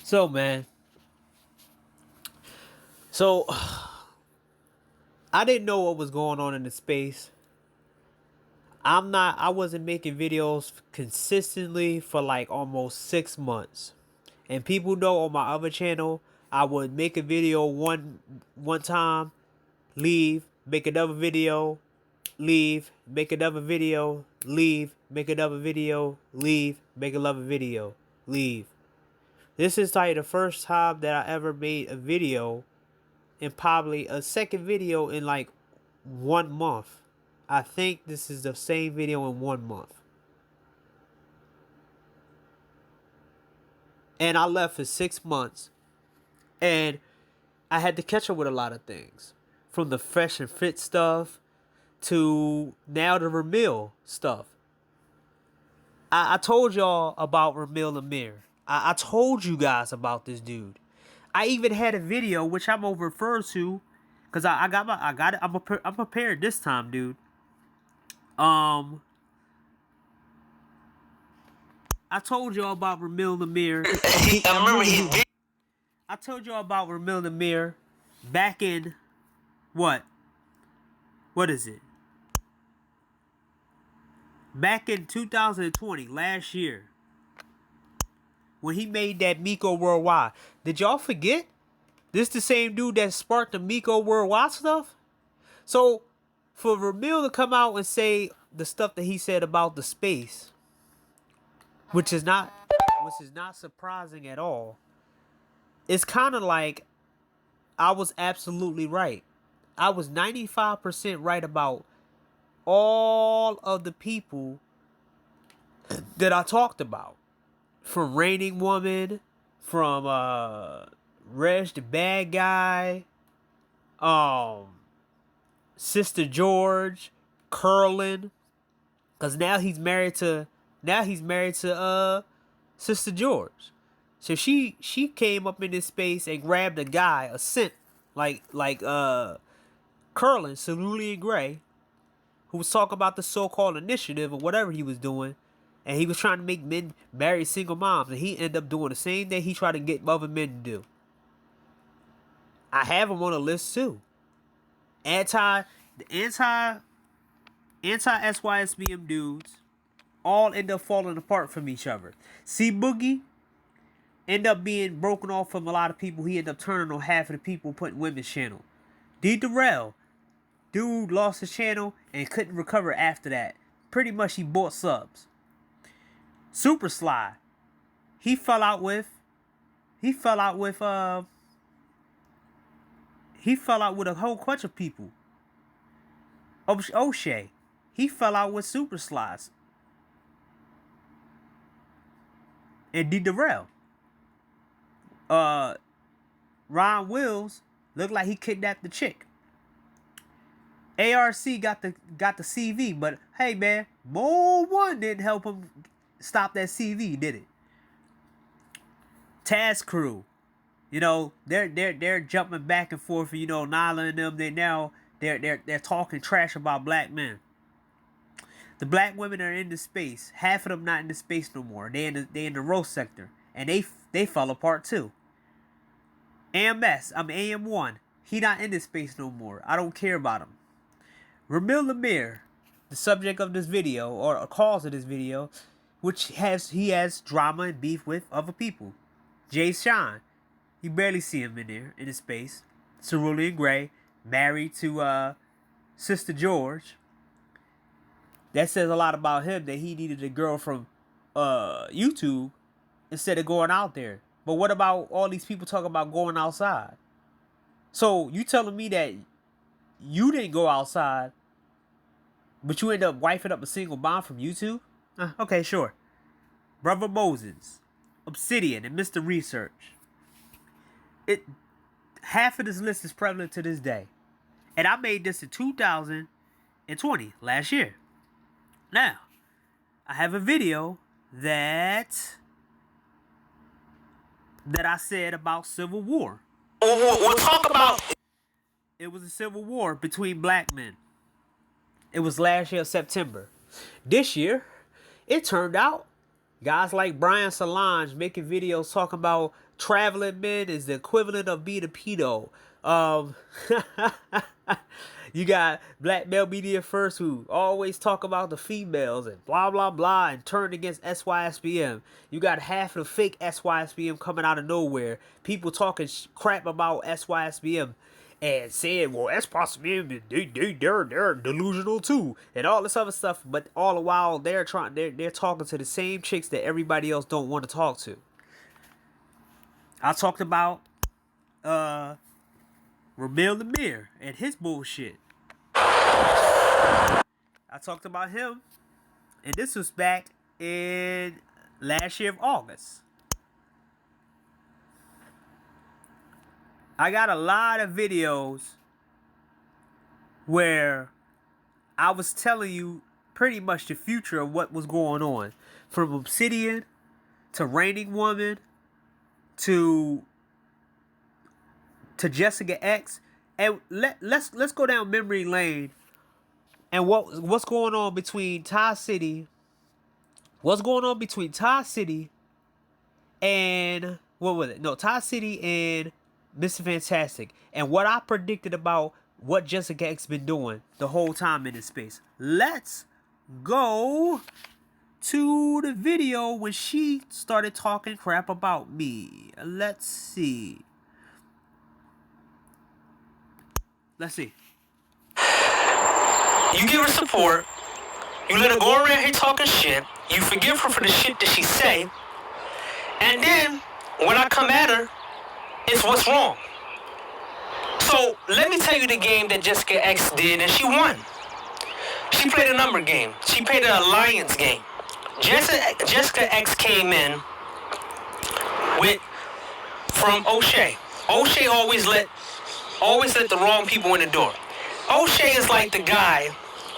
So, man, so I didn't know what was going on in the space. I wasn't making videos consistently for like almost 6 months. And people know on my other channel, I would make a video one time, leave, make another video, leave, make another video, leave, make another video, leave, make another video, leave. This is like the first time that I ever made a video, and probably a second video in like 1 month. I think this is the same video in 1 month. And I left for 6 months. And I had to catch up with a lot of things. From the fresh and fit stuff to now the Ramil stuff. I told y'all about Ramil Amir. I told you guys about this dude. I even had a video which I'm gonna refer to, cause I got it. I'm prepared this time, dude. I told y'all about Ramil Amir. I told y'all about Ramil Amir back in what? What is it? Back in 2020, last year, when he made that Miko Worldwide. Did y'all forget? This the same dude that sparked the Miko Worldwide stuff? So, for Ramil to come out and say the stuff that he said about the space, which is not surprising at all, it's kind of like I was absolutely right. I was 95% right about all of the people that I talked about. From Raining Woman, from Reg the Bad Guy, Sister George, Curlin, cause now he's married to Sister George. So she came up in this space and grabbed a guy, a simp, like Curlin, Cerulean Gray, who was talking about the so-called initiative or whatever he was doing. And he was trying to make men marry single moms. And he ended up doing the same thing he tried to get other men to do. I have him on a list too. Anti-SYSBM dudes all end up falling apart from each other. C Boogie end up being broken off from a lot of people. He ended up turning on half of the people putting women's channel. D Darrell, dude lost his channel and couldn't recover after that. Pretty much he bought subs. Super Sly, he fell out with a whole bunch of people. O'Shea, he fell out with Super Slies. And D Darrell. Ron Wills looked like he kidnapped the chick. ARC got the CV, but hey man, Mo One didn't help him stop that CV, did it? Taz Crew, they're jumping back and forth. Nyla and them, they're talking trash about black men. The black women are in the space. Half of them not in the space no more. They in the roast sector, and they fell apart too. AM1, he not in this space no more. I don't care about him. Ramil Amir, the subject of this video or a cause of this video, which he has drama and beef with other people. Jay Sean, you barely see him in there in the space. Cerulean Gray, married to Sister George. That says a lot about him, that he needed a girl from YouTube instead of going out there. But what about all these people talking about going outside? So you telling me that you didn't go outside, but you end up wifing up a single mom from YouTube? Okay, sure. Brother Moses, Obsidian, and Mr. Research. Half of this list is prevalent to this day. And I made this in 2020, last year. Now, I have a video that I said about Civil War. We'll talk about. It was a civil war between black men. It was last year, September. This year, it turned out guys like Brian Solange making videos talking about traveling men is the equivalent of being a pedo. You got Black Male Media First, who always talk about the females and blah blah blah and turn against SYSBM. You got half of the fake SYSBM coming out of nowhere. People talking crap about SYSBM and saying, well, SYSBM, they're delusional too, and all this other stuff. But all the while they're talking to the same chicks that everybody else don't want to talk to. I talked about Ramil Lamir and his bullshit. I talked about him, and this was back in last year of August. I got a lot of videos where I was telling you pretty much the future of what was going on. From Obsidian to Raining Woman to Jessica X. And let's go down memory lane. And what's going on between Ty City? What's going on between Ty City and what was it? No, Ty City and Mr. Fantastic. And what I predicted about what Jessica X been doing the whole time in this space. Let's go to the video when she started talking crap about me. Let's see. You give her support, you let her go around here talking shit, you forgive her for the shit that she say, and then, when I come at her, it's what's wrong. So, let me tell you the game that Jessica X did, and she won. She played a number game. She played an alliance game. Jessica X came in from O'Shea. O'Shea always let the wrong people in the door. O'Shea is like the guy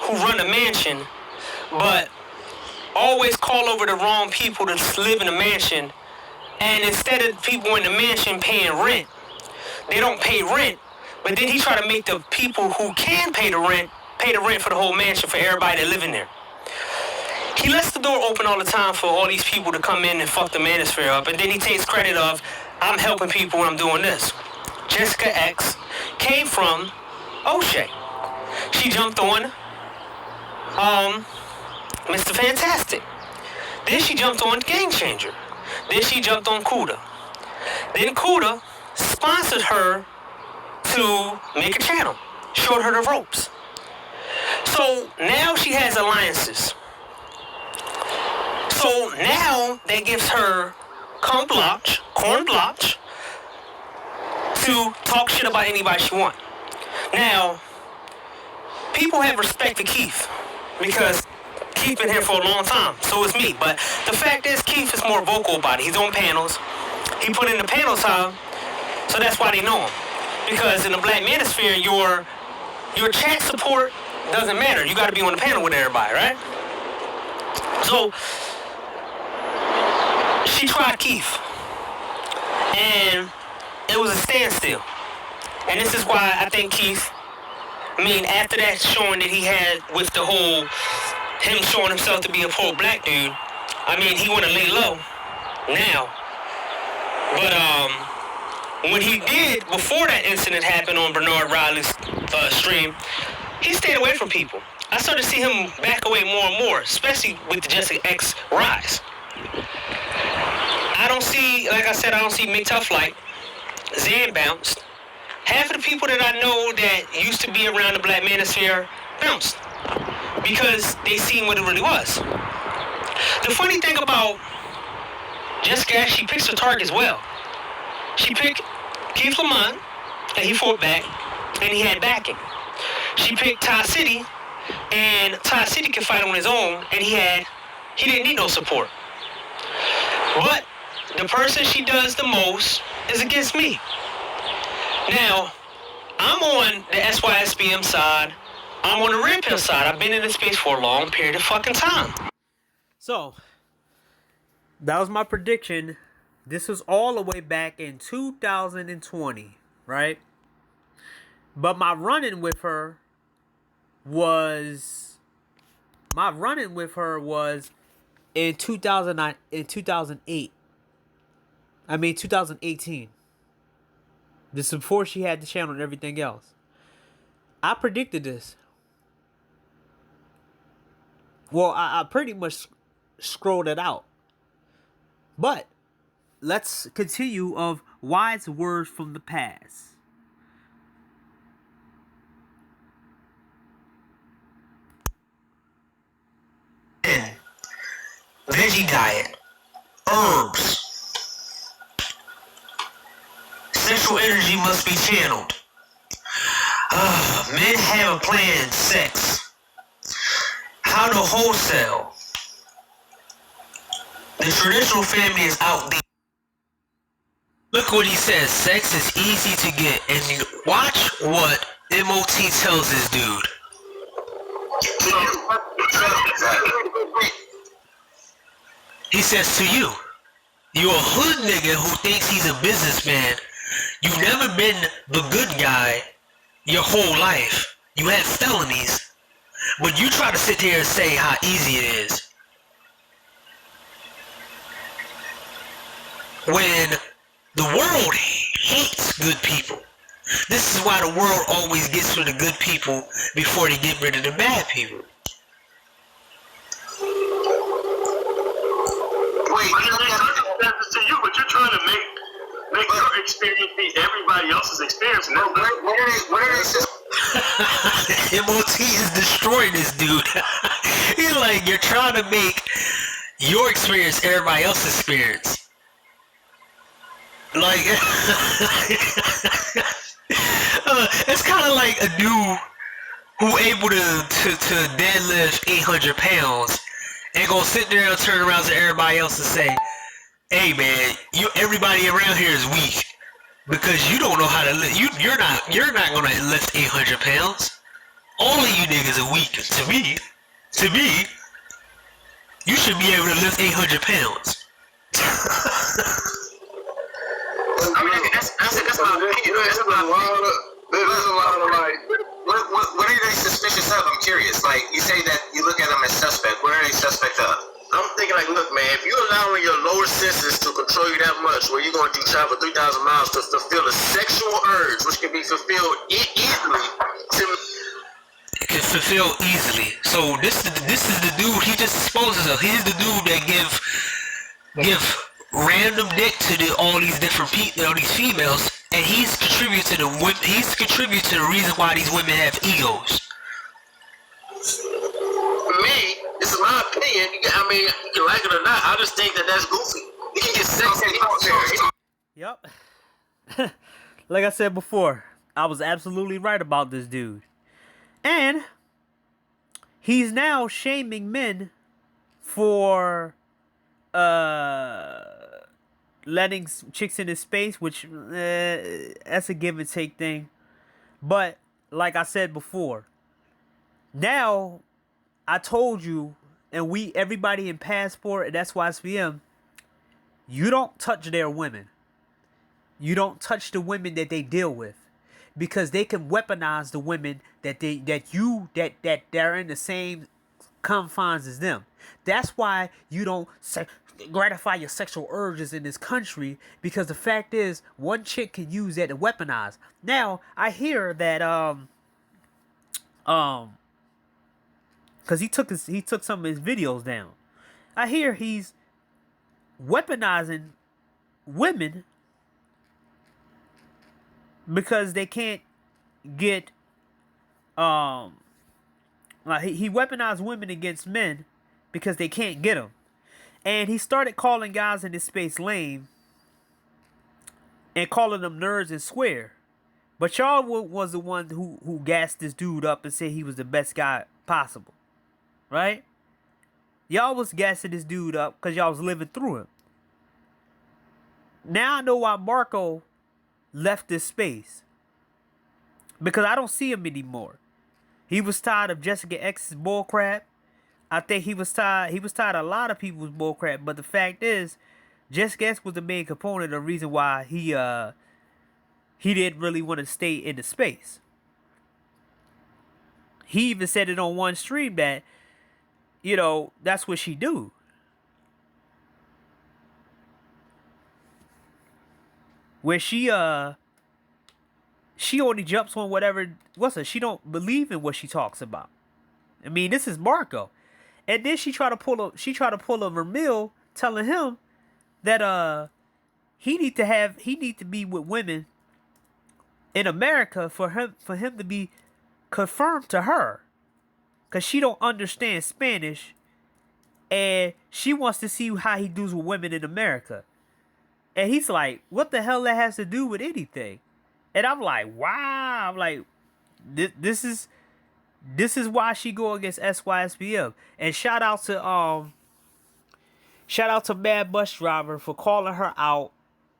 who run a mansion, but always call over the wrong people to live in a mansion, and instead of people in the mansion paying rent, they don't pay rent, but then he try to make the people who can pay the rent for the whole mansion for everybody that live in there. He lets the door open all the time for all these people to come in and fuck the manosphere up, and then he takes credit of, I'm helping people when I'm doing this. Jessica X came from O'Shea. She jumped on Mr. Fantastic. Then she jumped on Game Changer. Then she jumped on Kuda. Then Kuda sponsored her to make a channel. Showed her the ropes. So now she has alliances. So now that gives her carte blanche to talk shit about anybody she wants. Now, people have respect for Keith because Keith been here for a long time. So is me. But the fact is, Keith is more vocal about it. He's on panels. He put in the panel time, so that's why they know him. Because in the Black Manosphere, your chat support doesn't matter. You got to be on the panel with everybody, right? So she tried Keith, and it was a standstill. And this is why I think Keith, after that showing that he had with the whole, him showing himself to be a poor black dude, he want to lay low now. But when he did, before that incident happened on Bernard Riley's stream, he stayed away from people. I started to see him back away more and more, especially with the Jessica X rise. I don't see Mick Tough Light. Zan bounced. Half of the people that I know that used to be around the Black Manosphere bounced because they seen what it really was. The funny thing about Jessica, she picks her targets well. She picked Keith Lamont, and he fought back, and he had backing. She picked Ty City, and Ty City could fight on his own, and he didn't need no support. But the person she does the most is against me. Now, I'm on the SYSBM side. I'm on the Red Pill side. I've been in this space for a long period of fucking time. So, that was my prediction. This was all the way back in 2020, right? But my run-in with her was in 2008. I mean, 2018. This is before she had the channel and everything else. I predicted this. Well, I pretty much scrolled it out. But let's continue of wise words from the past. Veggie diet, herbs. Sexual energy must be channeled. Men have a plan, sex. How to wholesale. The traditional family is out there. Look what he says. Sex is easy to get. And watch what MOT tells this dude. He says to you, you're a hood nigga who thinks he's a businessman. You've never been the good guy your whole life. You had felonies. But you try to sit here and say how easy it is. When the world hates good people. This is why the world always gets rid of good people before they get rid of the bad people. Wait, circumstances to you, but you're trying to make your experience be everybody else's experience. And what are they? MOT is destroying this dude. He's like, you're trying to make your experience everybody else's experience. Like, it's kind of like a dude who able to deadlift 800 pounds and gonna sit there and turn around to everybody else and say, hey man, everybody around here is weak because you don't know how to lift. You're not gonna lift 800 pounds. All of you niggas are weak. To me, you should be able to lift 800 pounds. I mean, that's my opinion. There's a lot of like. What are they suspicious of? I'm curious. Like, you say that you look at them as suspect. What are they suspect of? I'm thinking like, look, man, if you're allowing your lower senses to control you that much, where you're going to travel 3,000 miles to fulfill a sexual urge, which can be fulfilled easily, can fulfill easily. So this is the dude he just disposes of. He's the dude that give random dick to all these different people, all these females, and he's contributed to the reason why these women have egos. Me, this is my opinion. I mean, you can like it or not. I just think that that's goofy. You can get sex. Yep. Like I said before, I was absolutely right about this dude. And he's now shaming men for letting chicks in his space, which that's a give and take thing. But like I said before, now I told you, and everybody in Passport and SYSPM, you don't touch their women. You don't touch the women that they deal with, because they can weaponize the women that they're in the same confines as them. That's why you don't gratify your sexual urges in this country, because the fact is, one chick can use that to weaponize. Now I hear that because he took some of his videos down. I hear he's weaponizing women because they can't get like he weaponized women against men because they can't get them. And he started calling guys in this space lame and calling them nerds and square. But y'all was the one who gassed this dude up and said he was the best guy possible. Right? Y'all was gassing this dude up because y'all was living through him. Now I know why Marco left this space. Because I don't see him anymore. He was tired of Jessica X's bullcrap. I think he was tired of a lot of people's bullcrap. But the fact is, Jessica X was the main component of the reason why he didn't really want to stay in the space. He even said it on one stream that, you know, that's what she do. where she only jumps on whatever. She don't believe in what she talks about. I mean, this is Marco, and then she tried to pull a Ramil, telling him that he need to be with women in America for him to be confirmed to her, cause she don't understand Spanish, and she wants to see how he does with women in America. And he's like, what the hell that has to do with anything? And I'm like, wow. I'm like, this is why she go against SYSBM. And shout out to Mad Bus Driver for calling her out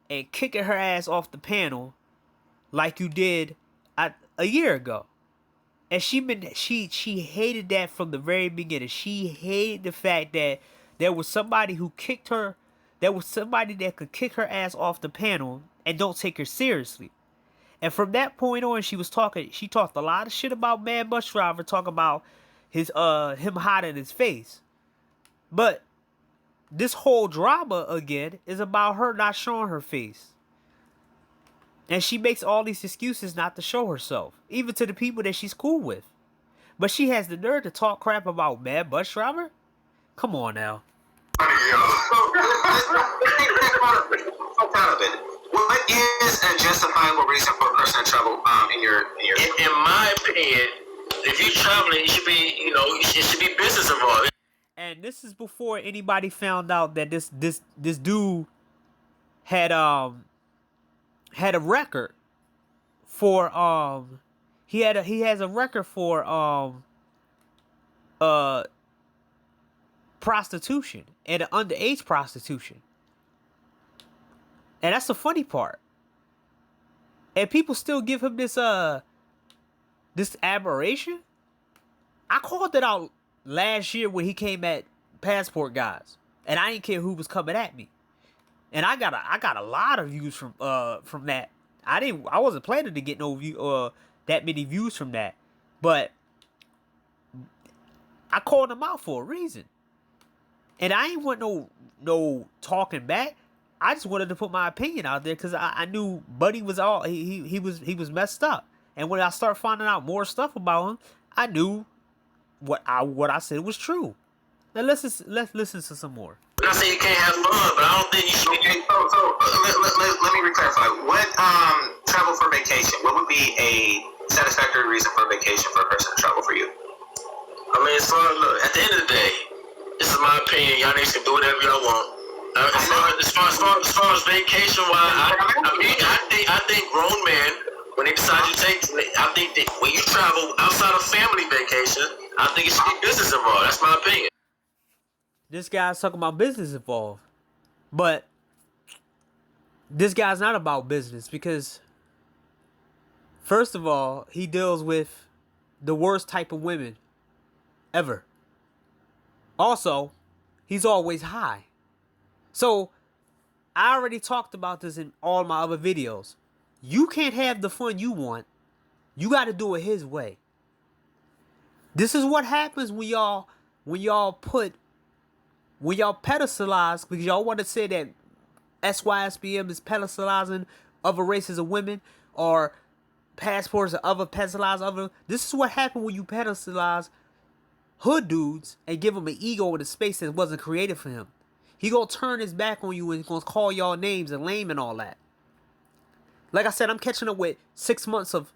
and kicking her ass off the panel like you did a year ago. And she hated that from the very beginning. She hated the fact that there was somebody who kicked her. There was somebody that could kick her ass off the panel and don't take her seriously. And from that point on, she talked a lot of shit about Mad Bus Driver, talking about him hiding his face. But this whole drama again is about her not showing her face. And she makes all these excuses not to show herself, even to the people that she's cool with. But she has the nerve to talk crap about Mad Bus Driver? Come on now. What is a justifiable reason for a person to travel in my opinion, if you're traveling, it should be business involved. And this is before anybody found out that this dude had a record for he has a record for prostitution and underage prostitution. And that's the funny part. And people still give him this admiration. I called it out last year when he came at Passport Guys, and I didn't care who was coming at me. And I got a lot of views from that. I wasn't planning to get that many views from that, but I called him out for a reason. And I ain't want no talking back. I just wanted to put my opinion out there because I knew Buddy was he was messed up. And when I start finding out more stuff about him, I knew what I said was true. Now let's listen to some more. I say you can't have fun, but I don't think you should. Let me reclarify. What travel for vacation? What would be a satisfactory reason for a vacation for a person to travel for you? I mean, look, at the end of the day, this is my opinion. Y'all niggas can do whatever y'all want. As far as vacation wise, I think grown men, when they decide to take, I think that when you travel outside of family vacation, I think it should be business involved. That's my opinion. This guy's talking about business involved, but this guy's not about business because, first of all, he deals with the worst type of women ever. Also, he's always high. So, I already talked about this in all my other videos. You can't have the fun you want. You got to do it his way. This is what happens when y'all pedestalize, because y'all want to say that SYSBM is pedestalizing other races of women, or passports or other pedestalize other. This is what happened when you pedestalize hood dudes and give them an ego in a space that wasn't created for him. He gonna turn his back on you and gonna call y'all names and lame and all that. Like I said, I'm catching up with 6 months of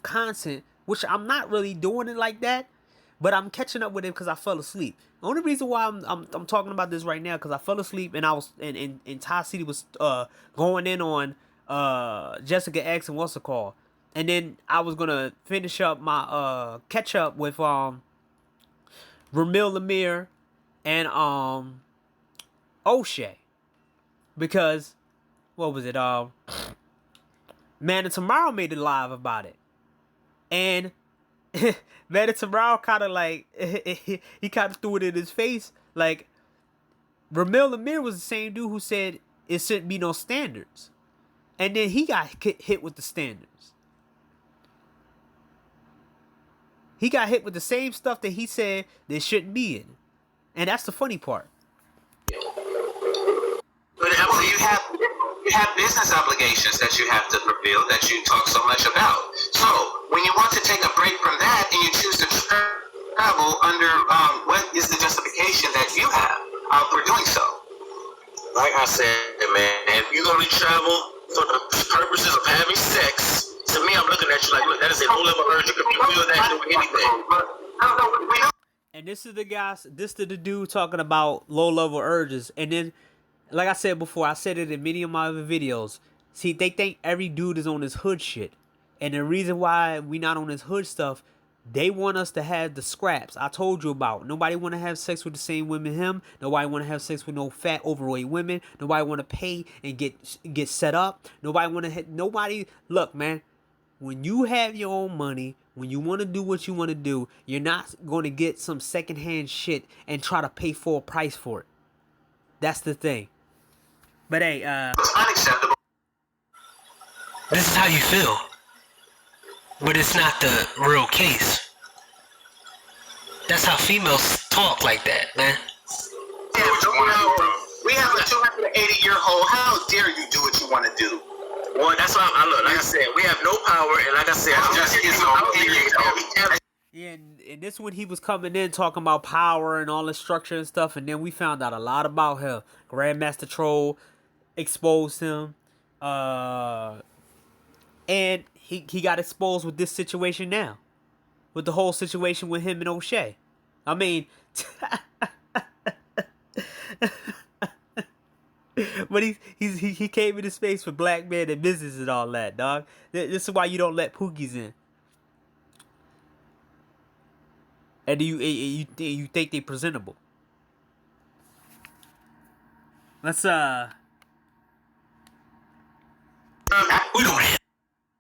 content, which I'm not really doing it like that, but I'm catching up with it because I fell asleep. The only reason why I'm talking about this right now because I fell asleep and I was and Ty City was going in on Jessica X and what's it called, and then I was gonna finish up my catch up with Ramil Lemire and O'Shea, because what was it? Man of Tomorrow made it live about it, and Man of Tomorrow kind of like he kind of threw it in his face. Like, Ramil Lemire was the same dude who said it shouldn't be no standards, and then he got hit with the standards. He got hit with the same stuff that he said there shouldn't be in, and that's the funny part. But you you have business obligations that you have to fulfill that you talk so much about. So when you want to take a break from that and you choose to travel under what is the justification that you have for doing so? Like I said, man, if you're gonna travel for the purposes of having sex, to me, I'm looking at you like, look, that is a low level urge. You can feel that doing anything. And this is the guys, this is the dude talking about low level urges. And then, like I said before, I said it in many of my other videos. See, they think every dude is on this hood shit. And the reason why we not on this hood stuff, they want us to have the scraps I told you about. Nobody want to have sex with the same women him. Nobody want to have sex with no fat, overweight women. Nobody want to pay and get set up. Nobody want to hit. Nobody. Look, man. When you have your own money, when you want to do what you want to do, you're not going to get some secondhand shit and try to pay full price for it. That's the thing. But hey, it's unacceptable. This is how you feel. But it's not the real case. That's how females talk like that, man. We have a 280-year-old. How dare you do what you want to do? Well, that's why I look. Like I said, we have no power, and like I said, yeah, and this when he was coming in talking about power and all the structure and stuff, and then we found out a lot about him. Grandmaster Troll exposed him, and he got exposed with this situation now, with the whole situation with him and O'Shea. I mean, but he came into space for black men and business and all that, dog. This is why you don't let Pookies in. And you think they presentable? Let's We don't have,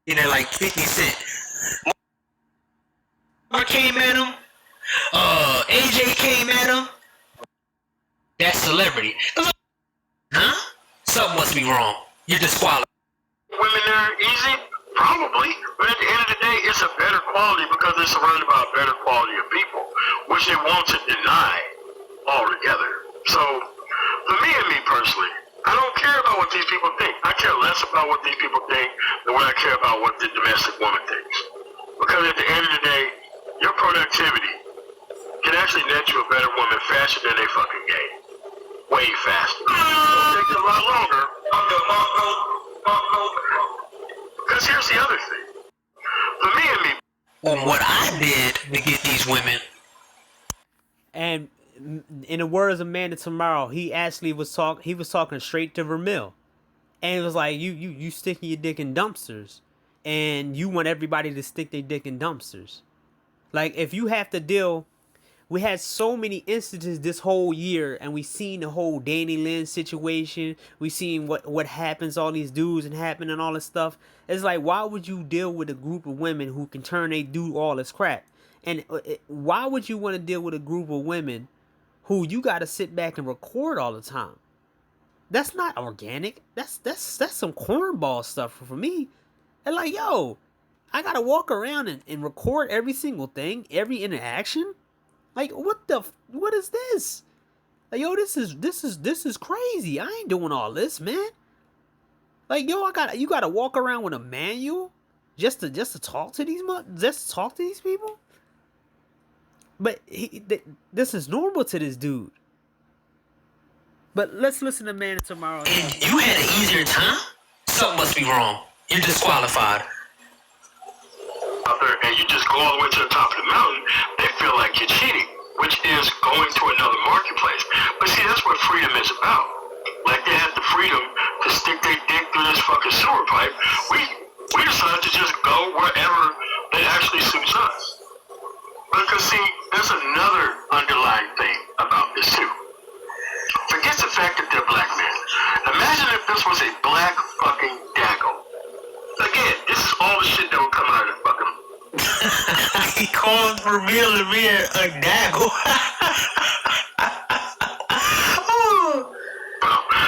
you know, like 50 Cent. Mark came at him. AJ came at him. That's celebrity. Huh? Something must be wrong. You're disqualified. women there easy? Probably. But at the end of the day, it's a better quality because it's surrounded by a better quality of people, which they want to deny altogether. So, for me and me personally, I don't care about what these people think. I care less about what these people think than what I care about what the domestic woman thinks. Because at the end of the day, your productivity can actually net you a better woman faster than they fucking game. Way faster. It'll take you a lot longer. Because here's the other thing. For me and me, On what I did to get these women. And in the words of Man of Tomorrow, he actually was talking straight to Vermil, and it was like you sticking your dick in dumpsters, and you want everybody to stick their dick in dumpsters. Like if you have to deal, we had so many instances this whole year, and we seen the whole Danny Lynn situation. We seen what happens, all these dudes and happen and all this stuff. It's like, why would you deal with a group of women who can turn they do all this crap? And why would you want to deal with a group of women who you got to sit back and record all the time? That's not organic. That's some cornball stuff for me. And like, yo, I got to walk around and record every single thing, every interaction. Like, what is this? Like, yo, this is crazy. I ain't doing all this, man. Like, yo, you gotta walk around with a manual just to talk to these people. But this is normal to this dude. But let's listen to Man Tomorrow. And you had an easier time? Something must be wrong. You're disqualified. out there and you just go all the way to the top of the mountain, they feel like you're cheating, which is going to another marketplace. But see, that's what freedom is about. Like they have the freedom to stick their dick through this fucking sewer pipe. We decided to just go wherever it actually suits us. Because see, there's another underlying thing about this too. Forget the fact that they're black men. Imagine if this was a black fucking Dago. Again, this is all the shit that would come out of the fucking... He called Vermil Lemire a Dago.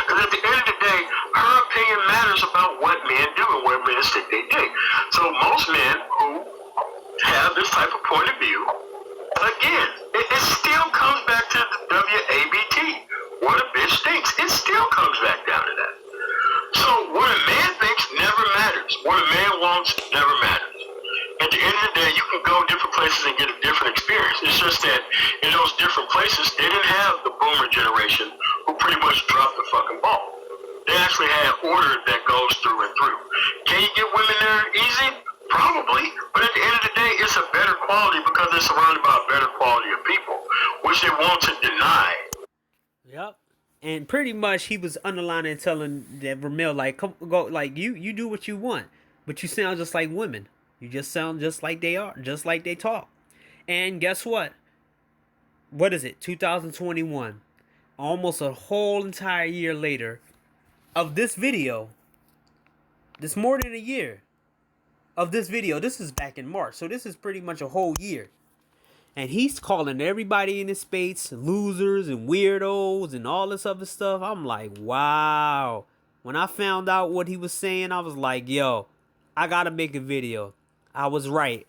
Because at the end of the day, her opinion matters about what men do and where men stick their dick. So most men who have this type of point of view, again, it still comes back to the WABT. What a bitch thinks. It still comes back down to that. So in those different places, they didn't have the boomer generation who pretty much dropped the fucking ball. They actually had order that goes through and through. Can you get women there easy? Probably, but at the end of the day, it's a better quality because they're surrounded by a better quality of people, which they want to deny. Yep. And pretty much he was underlining and telling that Ramil, like, come go, like, you do what you want, but you sound just like women. You just sound just like they are, just like they talk. And guess what? What is it? 2021. Almost a whole entire year later of this video. This more than a year of this video. This is back in March, so this is pretty much a whole year. And he's calling everybody in his space losers and weirdos and all this other stuff. I'm like, wow. When I found out what he was saying, I was like, yo, I gotta make a video. I was right.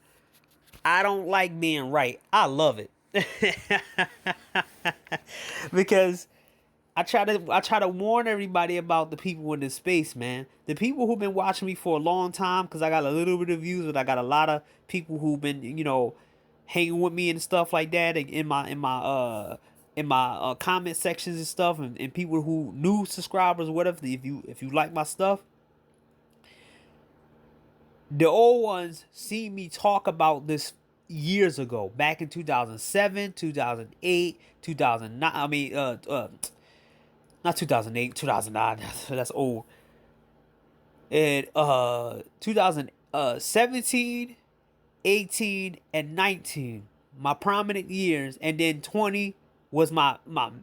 I don't like being right. I love it. Because I try to warn everybody about the people in this space, man. The people who've been watching me for a long time, because I got a little bit of views, but I got a lot of people who've been, you know, hanging with me and stuff like that in my comment sections and stuff, and people who new subscribers or whatever. If you like my stuff, the old ones see me talk about this years ago, back in 2007, 2008, 2009. I mean, not 2008, 2009. That's old. And 2017, 18, and 19, my prominent years, and then 20 was my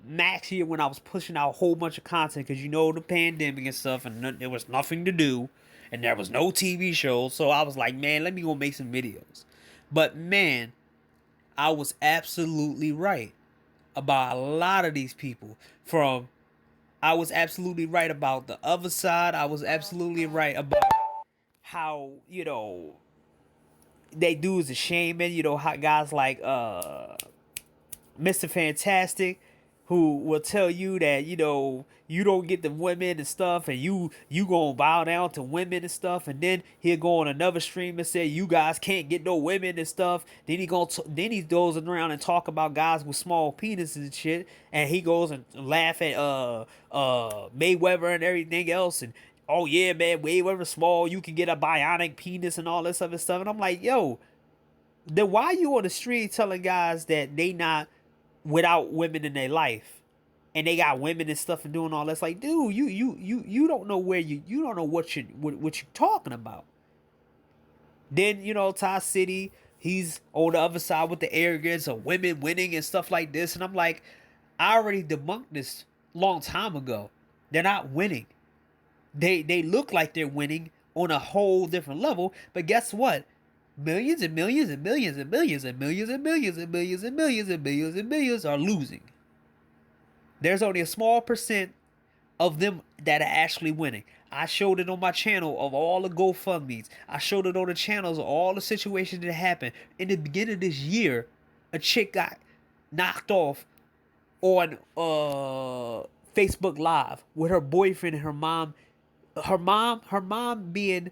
max year when I was pushing out a whole bunch of content, because you know the pandemic and stuff, and there was nothing to do, and there was no TV shows, so I was like, man, let me go make some videos. But man, I was absolutely right about a lot of these people. I was absolutely right about the other side. I was absolutely right about how, you know, they do is a shaman, you know, how guys like Mr. Fantastic, who will tell you that, you know, you don't get the women and stuff, and you gonna bow down to women and stuff, and then he'll go on another stream and say you guys can't get no women and stuff. Then he goes around and talk about guys with small penises and shit, and he goes and laugh at Mayweather and everything else, and oh yeah, man, Mayweather small, you can get a bionic penis and all this other stuff. And I'm like, yo, then why you on the street telling guys that they not without women in their life, and they got women and stuff and doing all this? Like, dude, you don't know where you don't know what you're talking about. Then, you know, Ty City, he's on the other side with the arrogance of women winning and stuff like this, and I'm like, I already debunked this long time ago. They're not winning. They look like they're winning on a whole different level, but guess what? Millions and millions and millions and millions and millions and millions and millions and millions and millions and millions are losing. There's only a small percent of them that are actually winning. I showed it on my channel of all the GoFundMes. I showed it on the channels of all the situations that happened. In the beginning of this year, a chick got knocked off on Facebook Live with her boyfriend and her mom. Her mom being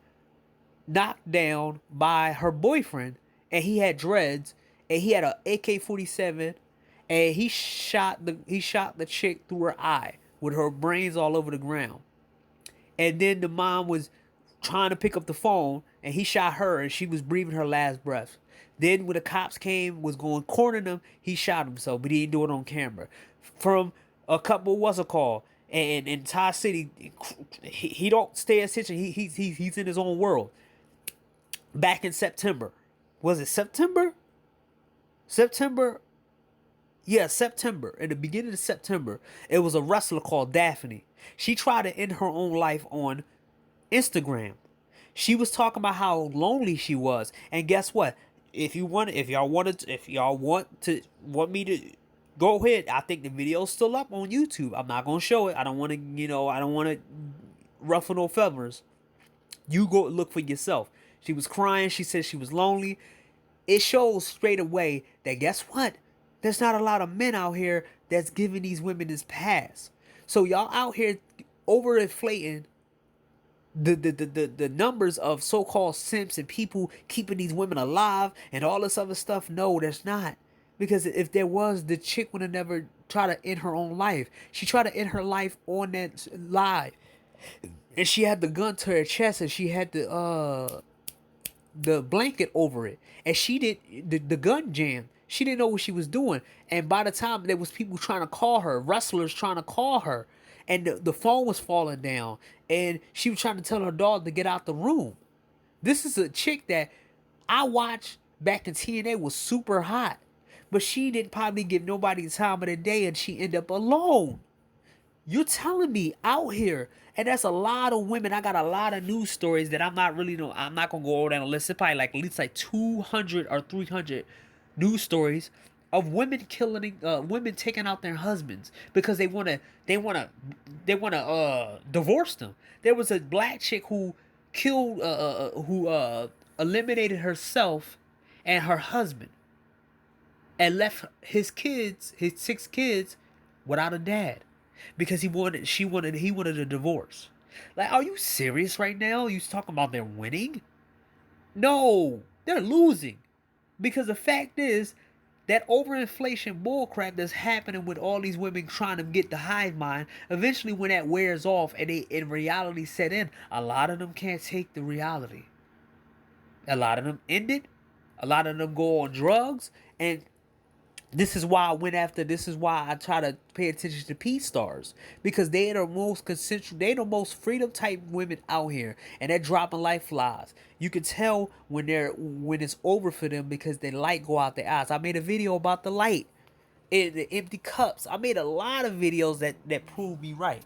knocked down by her boyfriend, and he had dreads, and he had a AK-47, and he shot the chick through her eye with her brains all over the ground. And then the mom was trying to pick up the phone, and he shot her, and she was breathing her last breath. Then when the cops came, was going cornering him, he shot himself, but he didn't do it on camera. From a couple, what's it called? And in Ty City, he don't stay in attention. He's in his own world. Back in September. Was it September? Yeah, September. In the beginning of September, it was a wrestler called Daphne. She tried to end her own life on Instagram. She was talking about how lonely she was. And guess what? If y'all want me to go ahead, I think the video's still up on YouTube. I'm not gonna show it. I don't want to ruffle no feathers. You go look for yourself. She was crying. She said she was lonely. It shows straight away that, guess what? There's not a lot of men out here that's giving these women this pass. So y'all out here overinflating the numbers of so-called simps and people keeping these women alive and all this other stuff. No, there's not. Because if there was, the chick would have never tried to end her own life. She tried to end her life on that live. And she had the gun to her chest, and she had the blanket over it. And she did the gun jam. She didn't know what she was doing. And by the time there was people trying to call her, wrestlers trying to call her, and the phone was falling down, and she was trying to tell her dog to get out the room. This is a chick that I watched back in TNA, was super hot. But she didn't probably give nobody the time of the day, and she ended up alone. You're telling me out here, and that's a lot of women. I got a lot of news stories that I'm not going to go over down the list. It's probably like at least like 200 or 300 news stories of women women taking out their husbands because they want to divorce them. There was a black chick who killed, who eliminated herself and her husband, and left his 6 kids, without a dad, because he wanted a divorce. Like, are you serious right now? You talking about they're winning? No, they're losing. Because the fact is that overinflation bullcrap that's happening with all these women trying to get the hive mind, eventually when that wears off and reality set in, a lot of them can't take the reality. A lot of them end it. A lot of them go on drugs, and this is why I try to pay attention to P stars, because they are the most consensual, they the most freedom type women out here, and they're dropping like flies. You can tell when it's over for them because the light go out their eyes. I made a video about the light and the empty cups. I made a lot of videos that prove me right.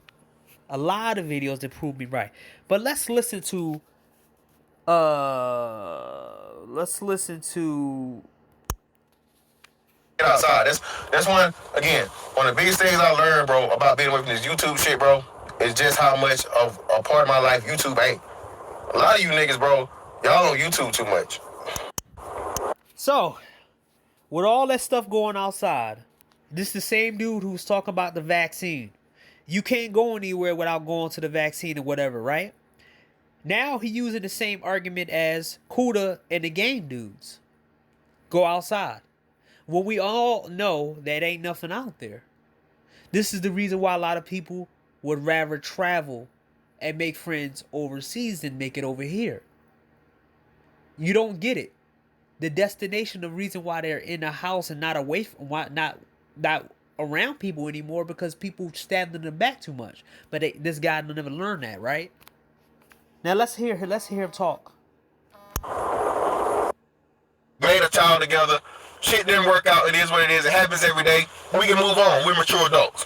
But let's listen to get outside. That's one, again, one of the biggest things I learned, bro, about being away from this YouTube shit, bro, is just how much of a part of my life YouTube ain't. A lot of you niggas, bro, y'all on YouTube too much. So, with all that stuff going outside, this is the same dude who's talking about the vaccine. You can't go anywhere without going to the vaccine or whatever, right? Now he using the same argument as Kuda and the game dudes. Go outside. Well, we all know that ain't nothing out there. This is the reason why a lot of people would rather travel and make friends overseas than make it over here. You don't get it. The destination, the reason why they're in a house and not away from, not around people anymore, because people stab them in the back too much. But this guy never learned that, right? Now let's hear him talk. Made a child together. Shit didn't work out. It is what it is. It happens every day. We can move on. We're mature adults.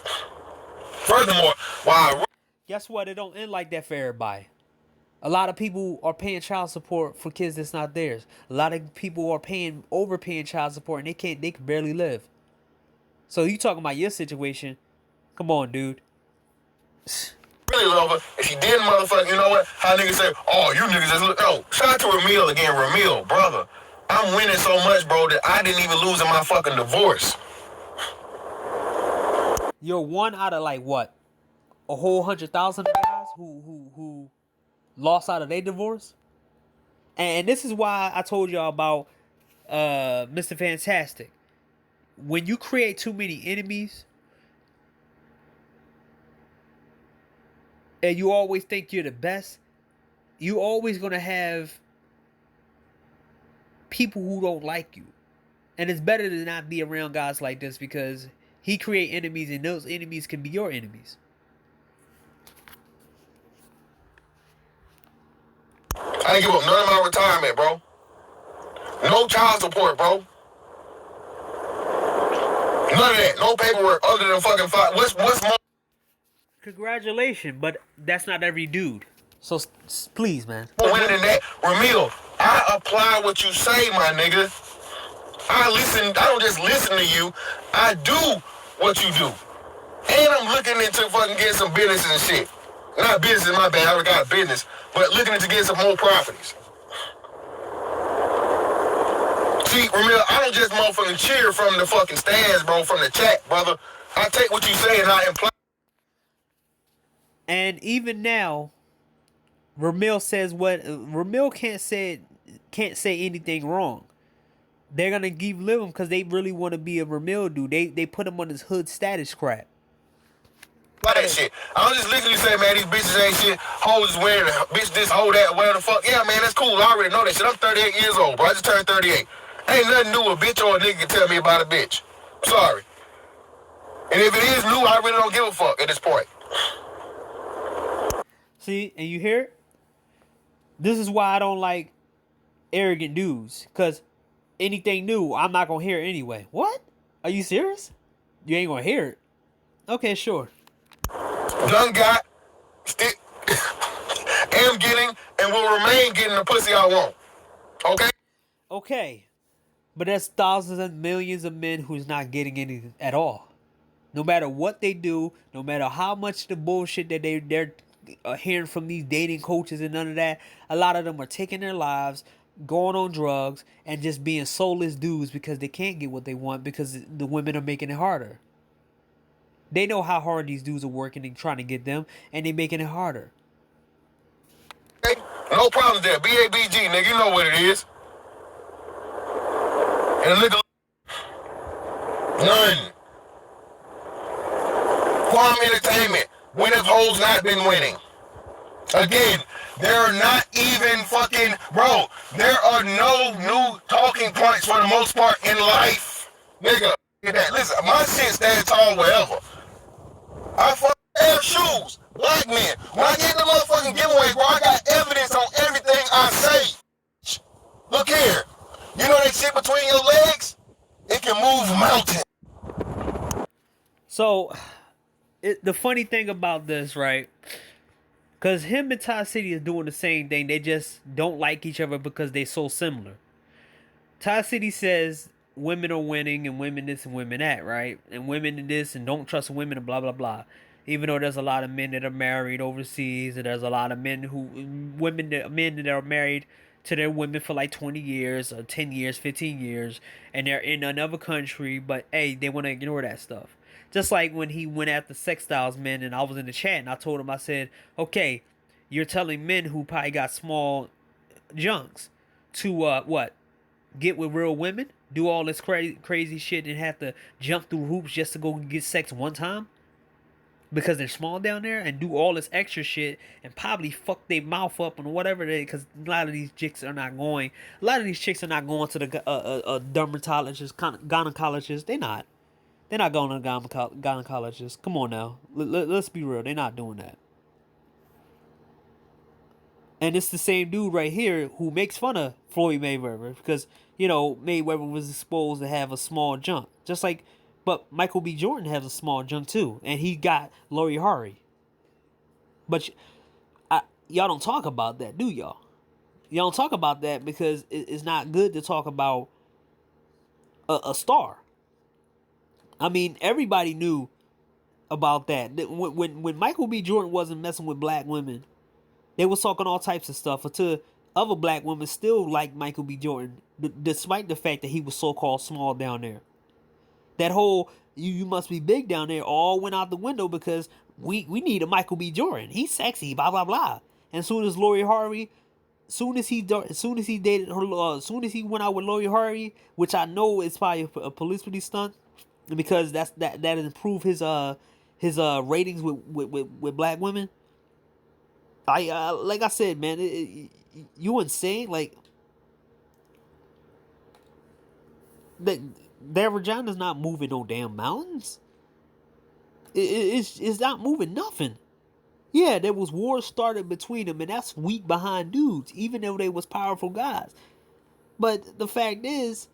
Furthermore, guess what? It don't end like that for everybody. A lot of people are paying child support for kids that's not theirs. A lot of people are overpaying child support, and they can barely live. So you talking about your situation? Come on, dude. really love her. If she didn't, motherfucker, you know what? How niggas say, oh, you niggas just look. No, shout out to Ramil again. Ramil, brother. I'm winning so much, bro, that I didn't even lose in my fucking divorce. You're one out of like what? A whole 100,000 guys who lost out of their divorce? And this is why I told y'all about Mr. Fantastic. When you create too many enemies, and you always think you're the best, you always gonna have people who don't like you. And it's better to not be around guys like this, because he create enemies, and those enemies can be your enemies. I ain't give up none of my retirement, bro. No child support, bro. None of that. No paperwork other than fucking five. What's more? Congratulations, but that's not every dude. So please, man. Winning than that, Ramil, I apply what you say, my nigga. I listen. I don't just listen to you. I do what you do. And I'm looking into fucking getting some business and shit. Not business, my bad. I already got a business. But looking into getting some more properties. See, Ramil, I don't just motherfucking cheer from the fucking stands, bro, from the chat, brother. I take what you say and I imply. And even now, Ramil says what Ramil can't say anything wrong, they're gonna keep living because they really want to be a Ramil dude. They put him on this hood status crap. Why that shit? I don't just literally say, man, these bitches ain't shit. Hoes is wearing bitch this, hoe that, whatever the fuck. Yeah, man, that's cool. I already know that shit. I'm 38 years old, bro. I just turned 38. Ain't nothing new a bitch or a nigga can tell me about a bitch. Sorry. And if it is new, I really don't give a fuck at this point. See, and you hear it? This is why I don't like arrogant dudes. Because anything new, I'm not going to hear it anyway. What? Are you serious? You ain't going to hear it? Okay, sure. Done got, still, am getting, and will remain getting the pussy I want. Okay? Okay. But there's thousands and millions of men who's not getting anything at all. No matter what they do, no matter how much the bullshit that they're hearing from these dating coaches and none of that, a lot of them are taking their lives, going on drugs, and just being soulless dudes because they can't get what they want because the women are making it harder. They know how hard these dudes are working and trying to get them, and they're making it harder. Okay? No problem there. BABG, nigga, you know what it is. And a nigga, none. Quam Entertainment, winners hoes not been winning. Again, there are not even fucking, bro, there are no new talking points for the most part in life. Nigga, get that. Listen, my shit stands tall wherever. I fucking have shoes, black men. When I get the motherfucking giveaway, bro, I got evidence on everything I say. Look here. You know that shit between your legs? It can move mountains. So, the funny thing about this, right? Because him and Ty City is doing the same thing. They just don't like each other because they're so similar. Ty City says women are winning and women this and women that, right? And women this and don't trust women and blah, blah, blah. Even though there's a lot of men that are married overseas and there's a lot of men that are married to their women for like 20 years or 10 years, 15 years, and they're in another country, but hey, they want to ignore that stuff. Just like when he went after Sextiles men and I was in the chat and I told him, I said, okay, you're telling men who probably got small junks to, what? Get with real women? Do all this crazy shit and have to jump through hoops just to go get sex one time? Because they're small down there and do all this extra shit and probably fuck their mouth up and whatever they, because a lot of these chicks are not going to the dermatologist, gynecologist. They're not going to the gynecologist. Come on now. Let's be real. They're not doing that. And it's the same dude right here who makes fun of Floyd Mayweather because, you know, Mayweather was exposed to have a small junk. Just like, but Michael B. Jordan has a small junk too. And he got Lori Harvey. But y'all don't talk about that, do y'all? Y'all don't talk about that because it's not good to talk about a star. I mean, everybody knew about that. When Michael B. Jordan wasn't messing with black women, they was talking all types of stuff until other black women still liked Michael B. Jordan, despite the fact that he was so-called small down there. That whole, you must be big down there, all went out the window because we need a Michael B. Jordan. He's sexy, blah, blah, blah. And as soon as Lori Harvey, as soon as he dated her, as soon as he went out with Lori Harvey, which I know is probably a publicity stunt, because that improved his ratings with black women. Like I said, man, you insane. Like their vagina's not moving no damn mountains. It's not moving nothing. Yeah, there was wars started between them, and that's weak behind dudes, even though they was powerful guys. But the fact is,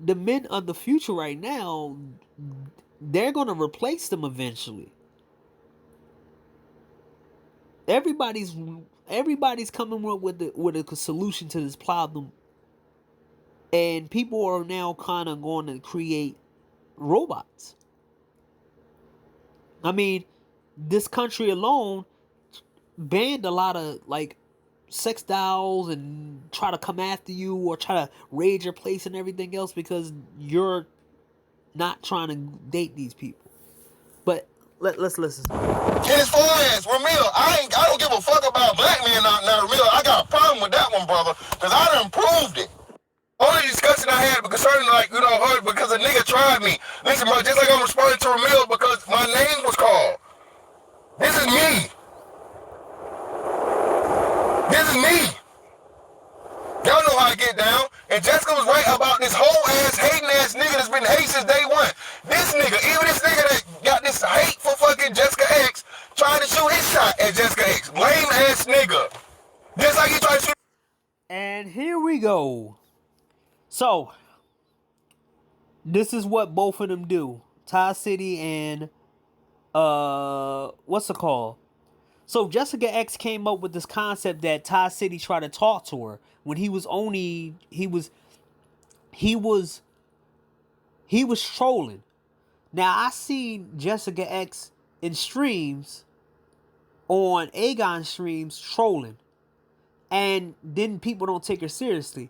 the men of the future right now, they're gonna replace them eventually. Everybody's coming up with a solution to this problem, and people are now kind of going to create robots. I mean, this country alone banned a lot of like sex dolls and try to come after you or try to raid your place and everything else because you're not trying to date these people. But let's listen. And as far as Ramil, I don't give a fuck about black men not Ramil. I got a problem with that one, brother, because I done proved it. Only these discussion I had concerning, like, you know, her, because a nigga tried me. Listen, bro, just like I'm responding to Ramil because my name was called. This is me. This is me. Y'all know how I get down. And Jessica was right about this whole ass, hating ass nigga that's been hating since day one. This nigga, even this nigga that got this hate for fucking Jessica X, trying to shoot his shot at Jessica X. Lame ass nigga. Just like he tried to shoot. And here we go. So, this is what both of them do. Ty City and, what's it called? So Jessica X came up with this concept that Ty City tried to talk to her when he was trolling. Now I seen Jessica X in streams, on Aegon streams, trolling, and then people don't take her seriously.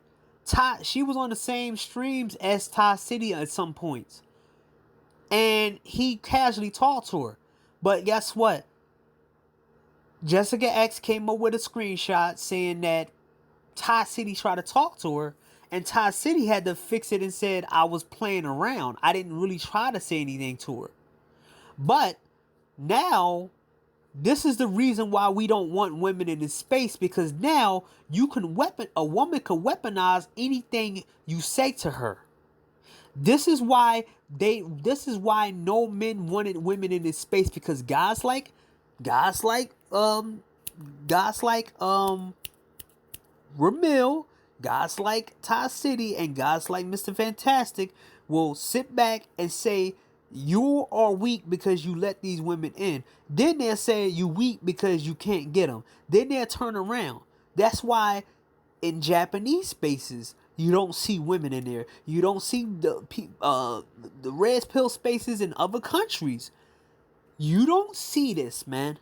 She was on the same streams as Ty City at some points, and he casually talked to her. But guess what? Jessica X came up with a screenshot saying that Ty City tried to talk to her, and Ty City had to fix it and said, I was playing around. I didn't really try to say anything to her. But now, this is the reason why we don't want women in this space, because now a woman can weaponize anything you say to her. This is why no men wanted women in this space, because guys like Ramil, guys like Ty City, and guys like Mr. Fantastic will sit back and say you are weak because you let these women in. Then they'll say you weak because you can't get them. Then they'll turn around. That's why in Japanese spaces you don't see women in there. You don't see the red pill spaces in other countries. You don't see this, man.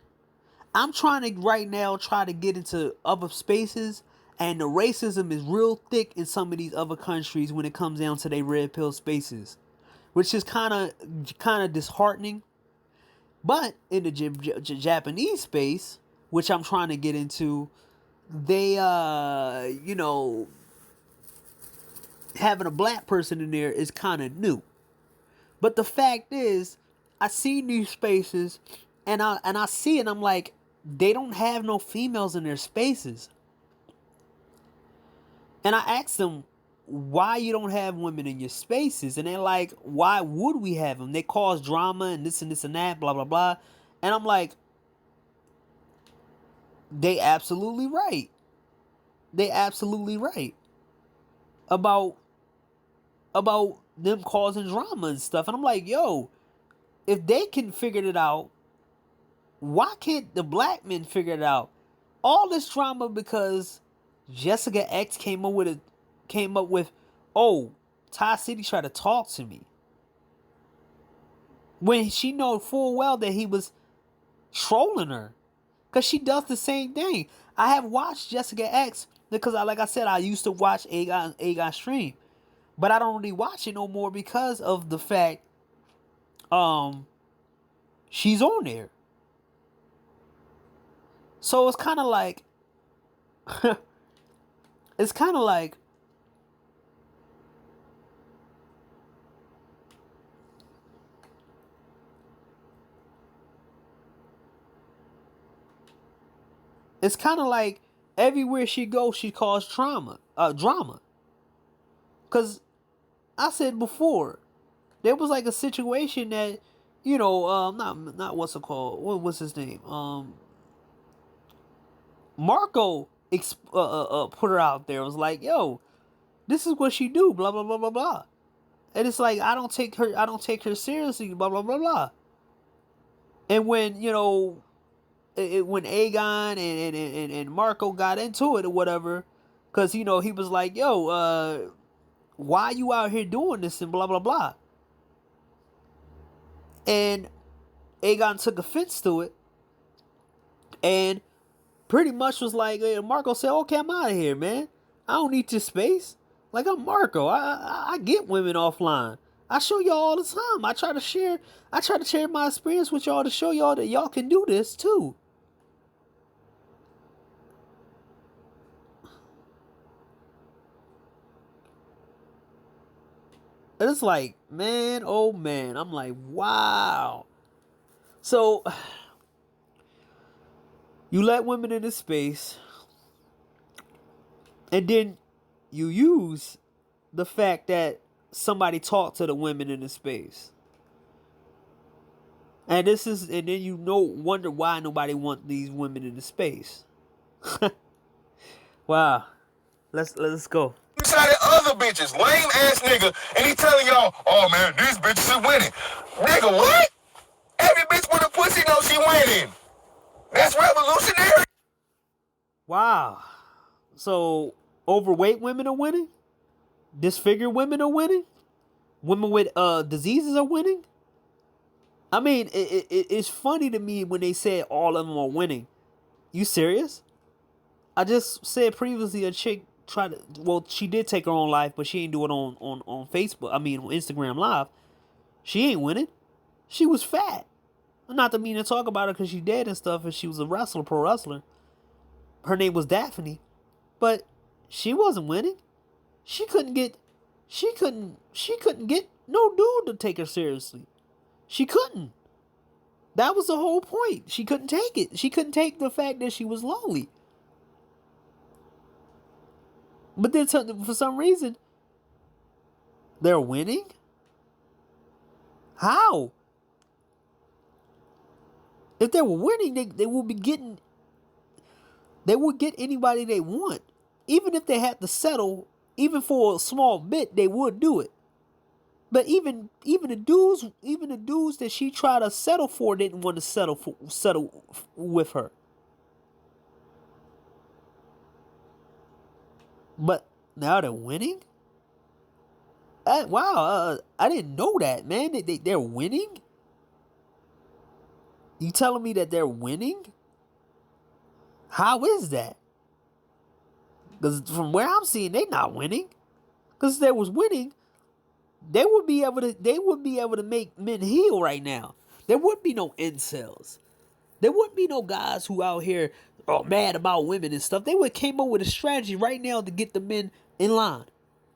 I'm trying to right now try to get into other spaces, and the racism is real thick in some of these other countries when it comes down to their red pill spaces, which is kind of disheartening. But in the Japanese space, which I'm trying to get into, they having a black person in there is kind of new. But the fact is, I see these spaces, and I see it, and I'm like, they don't have no females in their spaces. And I asked them, why you don't have women in your spaces? And they're like, why would we have them? They cause drama and this and that, blah, blah, blah. And I'm like, they absolutely right. They absolutely right. About them causing drama and stuff. And I'm like, yo, if they can figure it out, why can't the black men figure it out? All this drama because Jessica X came up with, oh, Ty City tried to talk to me, when she know full well that he was trolling her, because she does the same thing. I have watched Jessica X because, like I said, I used to watch Aegon stream, but I don't really watch it no more because of the fact she's on there. So it's kind of like it's kind of like everywhere she goes, she caused drama. Cause I said before, there was like a situation that, not what's it called? What's his name? Marco put her out there. It was like, yo, this is what she do, blah blah blah blah blah. And it's like, I don't take her seriously, blah blah blah blah. And when when Aegon and Marco got into it or whatever, because he was like, yo, why you out here doing this and blah blah blah. And Aegon took offense to it, and pretty much was like, Marco said, okay, I'm out of here, man. I don't need your space. Like, I'm Marco. I get women offline. I show y'all all the time. I try to share my experience with y'all to show y'all that y'all can do this too. And it's like, man, oh man. I'm like, wow. So, you let women in this space, and then you use the fact that somebody talked to the women in the space. And then you wonder why nobody wants these women in the space. Wow. Let's go. Shot at other bitches, lame ass nigga, and he telling y'all, oh man, these bitches are winning. Nigga, what? Every bitch with a pussy knows she winning. That's revolutionary. Wow. So overweight women are winning? Disfigured women are winning? Women with diseases are winning? I mean, it's funny to me when they say all of them are winning. You serious? I just said previously a chick she did take her own life, but she ain't do it on Facebook. I mean, on Instagram Live. She ain't winning. She was fat. Not to mean to talk about her because she's dead and stuff, and she was a wrestler, pro wrestler. Her name was Daphne. But she wasn't winning. She couldn't get no dude to take her seriously. She couldn't. That was the whole point. She couldn't take it. She couldn't take the fact that she was lonely. But then for some reason, they're winning? How? If they were winning, they would get anybody they want. Even if they had to settle, even for a small bit, they would do it. But even the dudes that she tried to settle for didn't want to settle with her. But now they're winning? Wow, I didn't know that, man. They're winning? You telling me that they're winning? How is that? Because from where I'm seeing, they're not winning. Because if they was winning, they would be able to make men heal right now. There wouldn't be no incels. There wouldn't be no guys who out here are mad about women and stuff. They would came up with a strategy right now to get the men in line.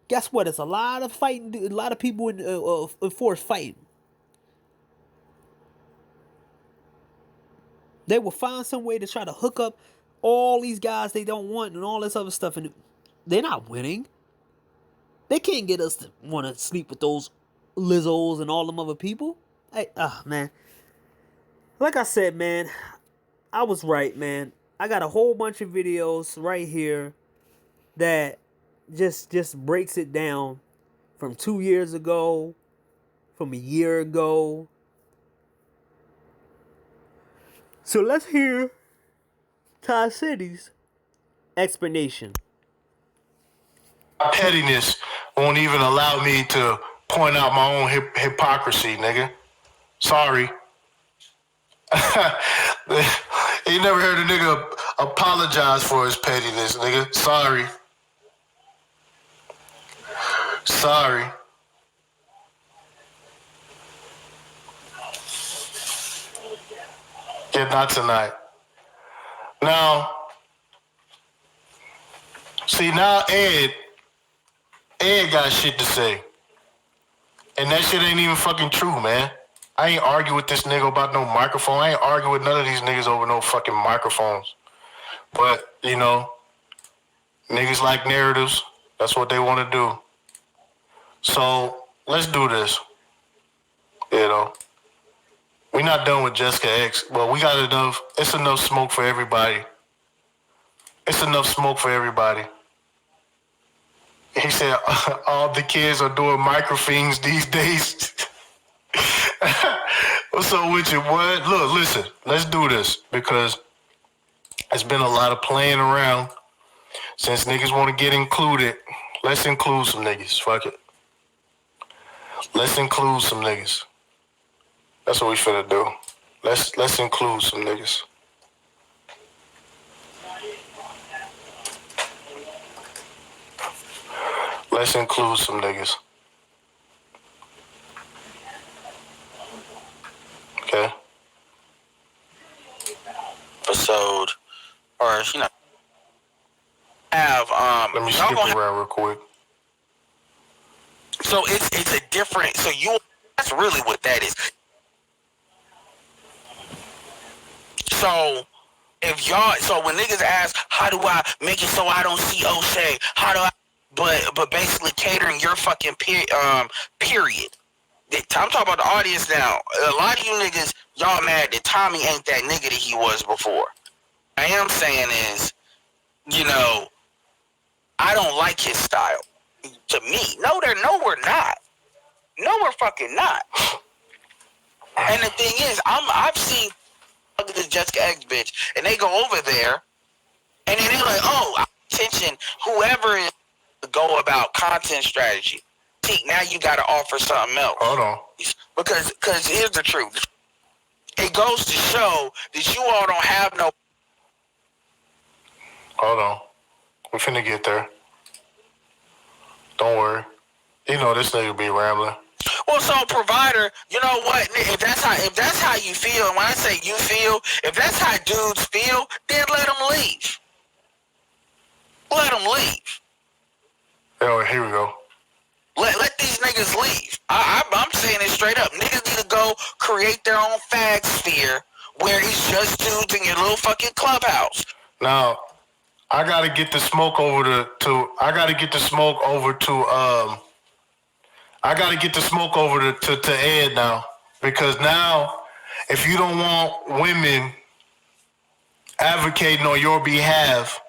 Guess what? It's a lot of fighting. A lot of people in force fighting. They will find some way to try to hook up all these guys they don't want and all this other stuff. And they're not winning. They can't get us to want to sleep with those Lizzos and all them other people. Hey, man. Like I said, man, I was right, man. I got a whole bunch of videos right here that just breaks it down from 2 years ago, from a year ago. So let's hear Ty City's explanation. Pettiness won't even allow me to point out my own hypocrisy, nigga. Sorry. You never heard a nigga apologize for his pettiness, nigga. Sorry. Sorry. Yeah, not tonight. Now, see, now Ed got shit to say. And that shit ain't even fucking true, man. I ain't argue with this nigga about no microphone. I ain't argue with none of these niggas over no fucking microphones. But, you know, niggas like narratives. That's what they want to do. So, let's do this. You know. We're not done with Jessica X. Well, we got enough. It's enough smoke for everybody. It's enough smoke for everybody. He said all the kids are doing microfilms these days. What's up with you, boy? Look, listen. Let's do this because there's been a lot of playing around. Since niggas want to get included, let's include some niggas. Fuck it. Let's include some niggas. That's what we finna do. Let's include some niggas. Let's include some niggas. Okay. Episode, or you know, have Let me skip around real quick. So it's a different. So that's really what that is. So if y'all, so when niggas ask, how do I make it so I don't see O'Shea? How do I? But basically catering your fucking period. I'm talking about the audience now. A lot of you niggas, y'all mad that Tommy ain't that nigga that he was before. I am saying is, you know, I don't like his style. To me, no, we're not. No, we're fucking not. And the thing is, I've seen this Jessica X bitch, and they go over there, and then they're like, oh, attention, whoever is to go about content strategy. See, now you got to offer something else. Hold on. Because here's the truth. It goes to show that you all don't have no. Hold on. We finna get there. Don't worry. You know this nigga be rambling. Well, so provider, you know what? If that's how you feel, and when I say you feel, if that's how dudes feel, then let them leave. Let them leave. Oh, here we go. Let these niggas leave. I'm saying it straight up. Niggas need to go create their own fag sphere where it's just dudes in your little fucking clubhouse. Now, I gotta get the smoke over to Ed now, because now, if you don't want women advocating on your behalf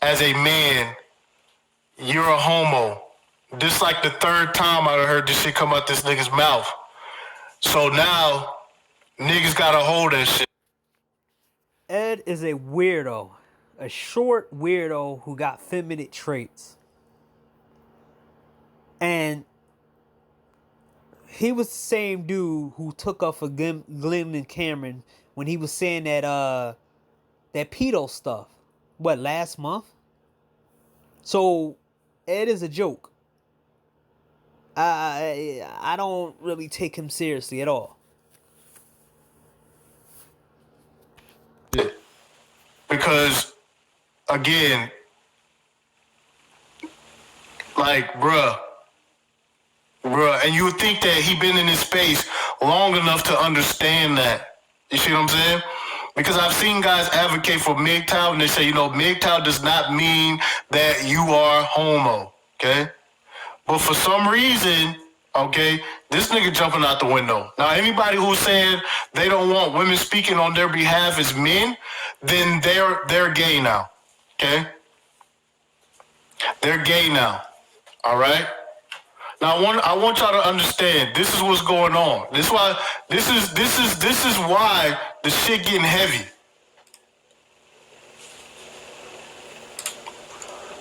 as a man, you're a homo. This is like the third time I heard this shit come out this nigga's mouth. So now, niggas gotta hold that shit. Ed is a weirdo. A short weirdo who got feminine traits. And he was the same dude who took up for Glenn and Cameron when he was saying that pedo stuff. What, last month? So Ed is a joke. I don't really take him seriously at all. Because, again, like, bruh, and you would think that he been in this space long enough to understand that. You see what I'm saying? Because I've seen guys advocate for MGTOW, and they say, you know, MGTOW does not mean that you are homo, okay? But for some reason, okay, this nigga jumping out the window. Now, anybody who's saying they don't want women speaking on their behalf as men, then they're gay now, okay? They're gay now, all right? Now, I want y'all to understand, this is what's going on. This is why the shit getting heavy.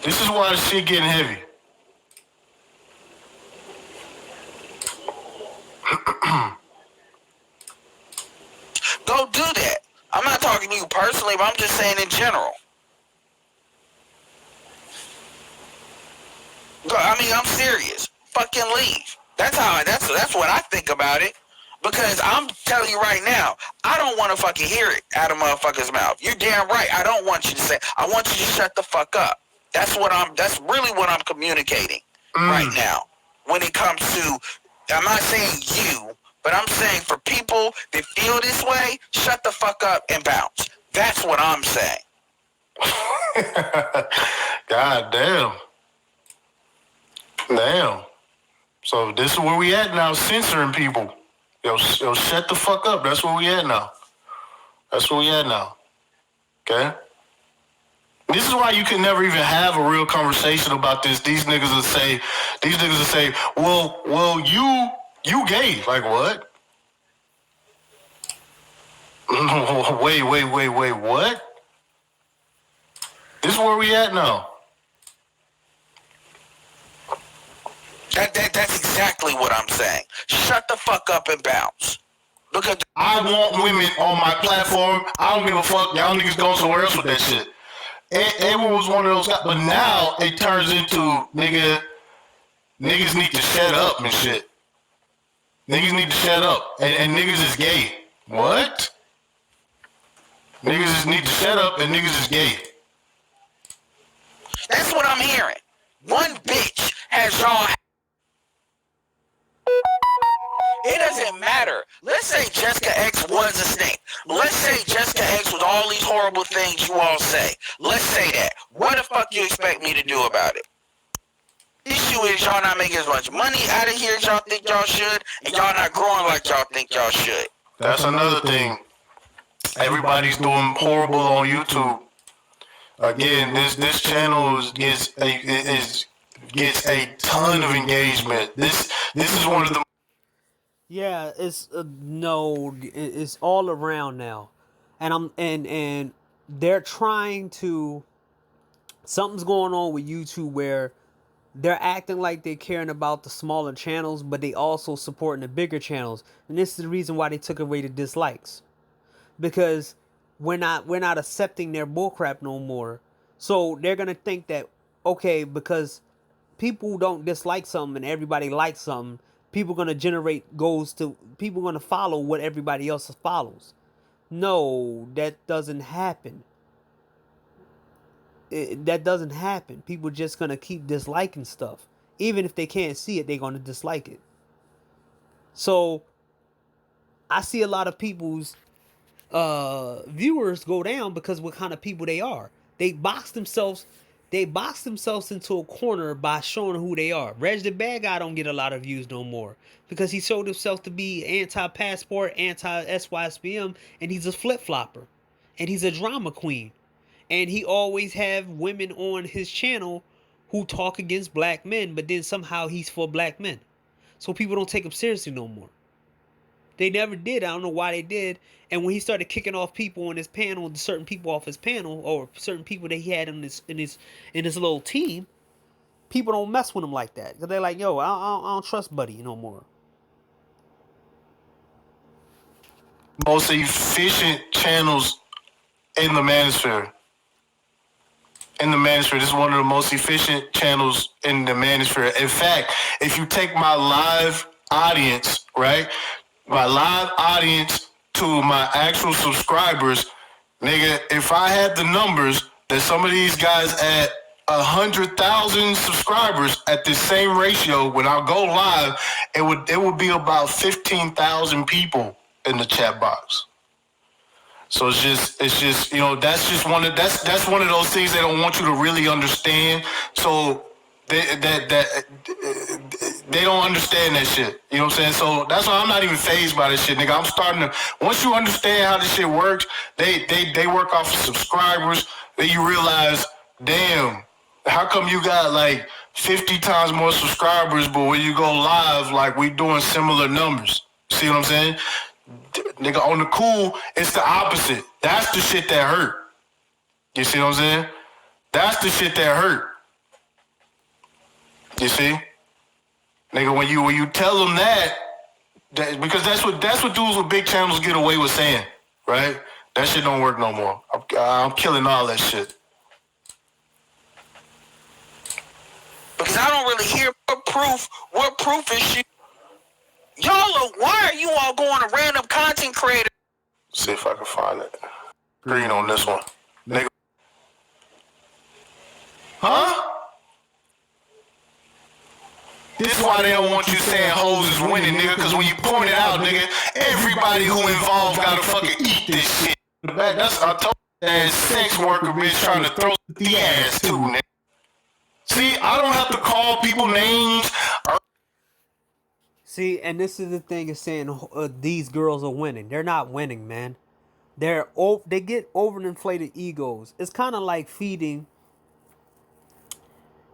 This is why the shit getting heavy. Go do that. I'm not talking to you personally, but I'm just saying in general. I mean, I'm serious. Fucking leave. That's what I think about it. Because I'm telling you right now, I don't want to fucking hear it out of motherfuckers' mouth. You're damn right. I don't want you to say. I want you to shut the fuck up. That's really what I'm communicating right now. When it comes to, I'm not saying you, but I'm saying for people that feel this way, shut the fuck up and bounce. That's what I'm saying. God damn. Damn. So this is where we at now, censoring people. Yo, shut the fuck up. That's where we at now. Okay? This is why you can never even have a real conversation about this. These niggas will say, well, you gay. Like, what? Wait, what? This is where we at now. That's exactly what I'm saying. Shut the fuck up and bounce. Because I want women on my platform. I don't give a fuck. Y'all niggas go somewhere else with that shit. Everyone was one of those guys, but now it turns into niggas need to shut up and shit. Niggas need to shut up, and niggas is gay. What? Niggas just need to shut up, and niggas is gay. That's what I'm hearing. One bitch has y'all horrible things you all say. Let's say that. What the fuck you expect me to do about it? The issue is y'all not making as much money out of here as y'all think y'all should, and y'all not growing like y'all think y'all should. That's another thing. Everybody's doing horrible on YouTube. Again, this channel gets a ton of engagement. This is one of the Yeah, it's it's all around now, and they're trying to. Something's going on with YouTube where they're acting like they're caring about the smaller channels, but they also supporting the bigger channels, and this is the reason why they took away the dislikes, because we're not accepting their bullcrap no more. So they're gonna think that, okay, because people don't dislike something and everybody likes something, people gonna people gonna follow what everybody else follows. No, that doesn't happen. That doesn't happen. People just gonna keep disliking stuff. Even if they can't see it, they're gonna dislike it. So I see a lot of people's viewers go down because what kind of people they are. They box themselves into a corner by showing who they are. Reg the Bad Guy don't get a lot of views no more because he showed himself to be anti-passport, anti-SYSBM, and he's a flip-flopper. And he's a drama queen. And he always have women on his channel who talk against black men, but then somehow he's for black men. So people don't take him seriously no more. They never did. I don't know why they did. And when he started kicking off people on his panel, certain people off his panel, or certain people that he had in his little team, people don't mess with him like that. Because they're like, yo, I don't trust Buddy no more. most efficient channels in the manosphere. This is one of the most efficient channels in the manosphere. In fact, if you take my live audience, right? My live audience to my actual subscribers, nigga, if I had the numbers that some of these guys at 100,000 subscribers at the same ratio, when I go live, it would be about 15,000 people in the chat box. So it's just you know, that's one of those things they don't want you to really understand. So they don't understand that shit. You know what I'm saying? So that's why I'm not even fazed by this shit, nigga. I'm starting to, once you understand how this shit works, they work off of subscribers. Then you realize, damn, how come you got like 50 times more subscribers, but when you go live, like we doing similar numbers? See what I'm saying? Nigga, on the cool, it's the opposite. That's the shit that hurt. You see what I'm saying? That's the shit that hurt. You see? Nigga, when you tell them that because that's what dudes with big channels get away with saying, right? That shit don't work no more. I'm killing all that shit. Because I don't really hear what proof is she. Y'all, why are you all going to random content creators? See if I can find it. Green on this one. Nigga. Huh? This is why they don't want you saying hoes is winning, nigga, because when you point it out, nigga, everybody who involved gotta fucking eat this shit. That's I told that sex worker bitch trying to throw the ass too, nigga. See, I don't have to call people names. See, and this is the thing is saying these girls are winning. They're not winning, man. They get overinflated egos. It's kind of like feeding.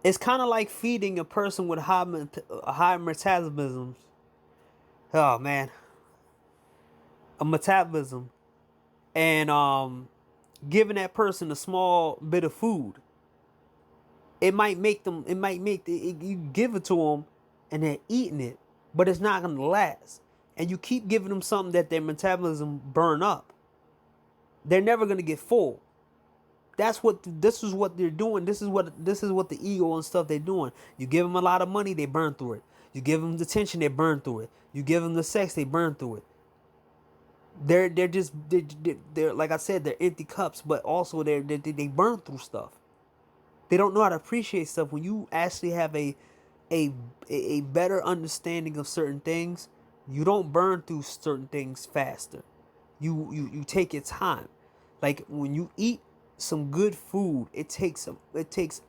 It's kind of like feeding a person with high metabolism. Oh man, a metabolism, and giving that person a small bit of food. It might make you give it to them, and they're eating it. But it's not going to last. And you keep giving them something that their metabolism burn up. They're never going to get full. This is what they're doing. This is what the ego and stuff they're doing. You give them a lot of money, they burn through it. You give them the attention, they burn through it. You give them the sex, they burn through it. They're like I said, they're empty cups, but also they burn through stuff. They don't know how to appreciate stuff. When you actually have a better understanding of certain things, you don't burn through certain things faster. You take your time. Like when you eat some good food, it takes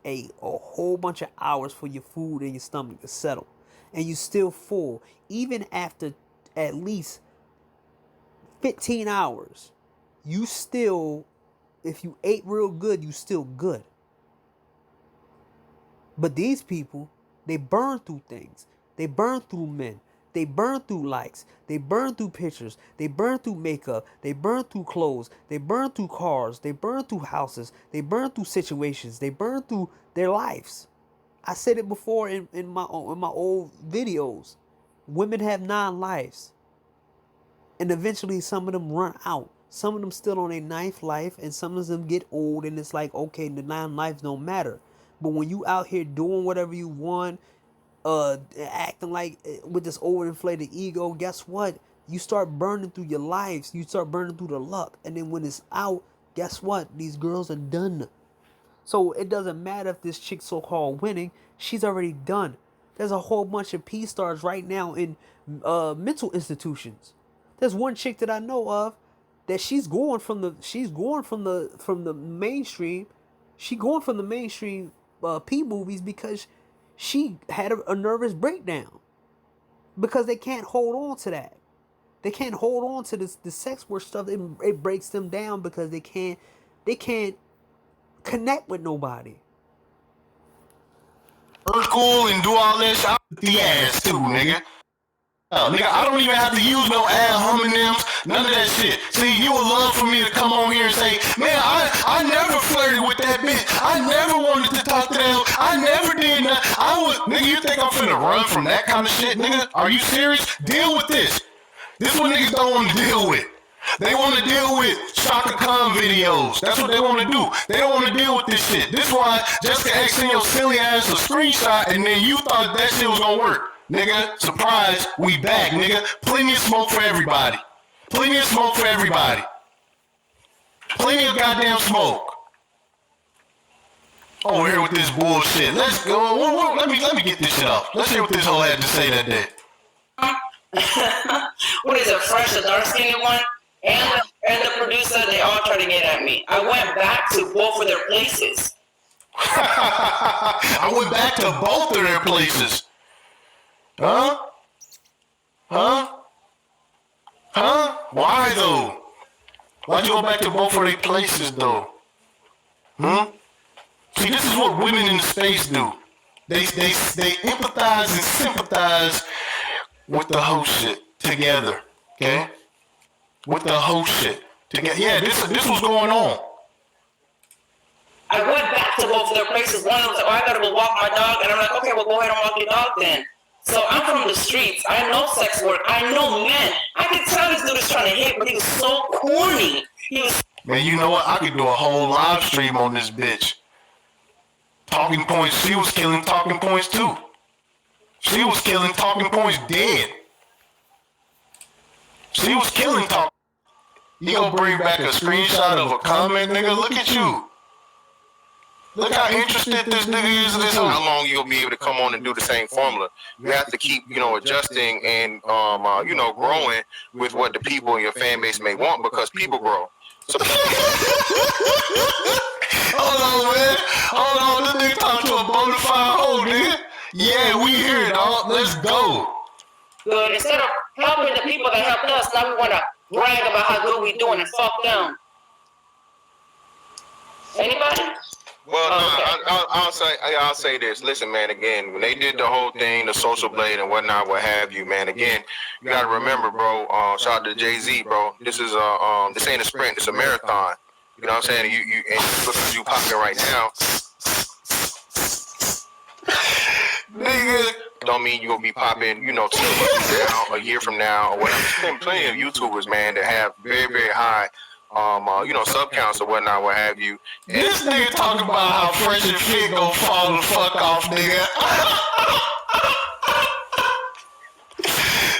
a whole bunch of hours for your food in your stomach to settle, and you still full even after at least 15 hours. You still, if you ate real good, you still good. But these people, they burn through things. They burn through men. They burn through likes. They burn through pictures. They burn through makeup. They burn through clothes. They burn through cars. They burn through houses. They burn through situations. They burn through their lives. I said it before in my old videos. Women have 9 lives. And eventually some of them run out. Some of them still on their 9th life, and some of them get old, and it's like, okay, the 9 lives don't matter. But when you out here doing whatever you want, acting like with this overinflated ego, guess what? You start burning through your lives. You start burning through the luck. And then when it's out, guess what? These girls are done. So it doesn't matter if this chick so-called winning. She's already done. There's a whole bunch of P-stars right now in mental institutions. There's one chick that I know of that she's going from the mainstream. She going from the mainstream P movies because she had a nervous breakdown, because they can't hold on to that. They can't hold on to the sex work stuff. It breaks them down because they can't connect with nobody. Cool and do all that shit. The ass too, nigga. Oh, nigga, I don't even have to use no ad homonym, none of that shit. See, you would love for me to come on here and say, man, I never flirted with that bitch. I never wanted to talk to them. I never did nothing. Nigga, you think I'm finna run from that kind of shit, nigga? Are you serious? Deal with this. This is what niggas don't want to deal with. They want to deal with Shaka Khan videos. That's what they want to do. They don't want to deal with this shit. This is why Jessica X sent your silly ass a screenshot, and then you thought that shit was gonna work. Nigga, surprise, we back, nigga. Plenty of smoke for everybody. Plenty of smoke for everybody. Plenty of goddamn smoke. Over here with this bullshit. Let's go. Let me get this shit off. Let's hear what this whole had to say that day. What is it, Fresh, the dark-skinned one? And the producer, they all try to get at me. I went back to both of their places. I went back to both of their places. Huh? Why though? Why'd you go back to both of their places though? See, this is what women in the space do. They empathize and sympathize with the whole shit together. Okay? With the whole shit together. Yeah, this was going on. I went back to both of their places. One was like, oh, I gotta go walk my dog. And I'm like, okay, well, go ahead and walk your dog then. So I'm from the streets. I know sex work. I know men. I could tell this dude was trying to hit, but he was so corny. Man, you know what? I could do a whole live stream on this bitch. Talking points. She was killing talking points too. She was killing talking points dead. She was killing talking. You gonna bring back a screenshot of a comment, nigga? Look at you. Look how interested this nigga is in this. How long you gonna be able to come on and do the same formula? You have to keep, adjusting and growing with what the people in your fan base may want, because people grow. So hold on, man. Hold on, this nigga talking to a bona fide hoe, nigga. Yeah, we here, dog. Let's go. Good. Instead of helping the people that helped us, now we want to brag about how good we doing and fuck them. Anybody? Well, I'll say this. Listen, man. Again, when they did the whole thing, the social blade and whatnot, what have you, man. Again, you gotta remember, bro. Shout out to Jay-Z, bro. This is this ain't a sprint. It's a marathon. You know what I'm saying? You look at you popping right now. Nigga, don't mean you gonna be popping, 2 months from now, a year from now, or whatever. There's been plenty of YouTubers, man, that have very, very high, sub counts or whatnot, what have you. And this nigga talking about how Fresh and Fit gon' fall the fuck off, nigga.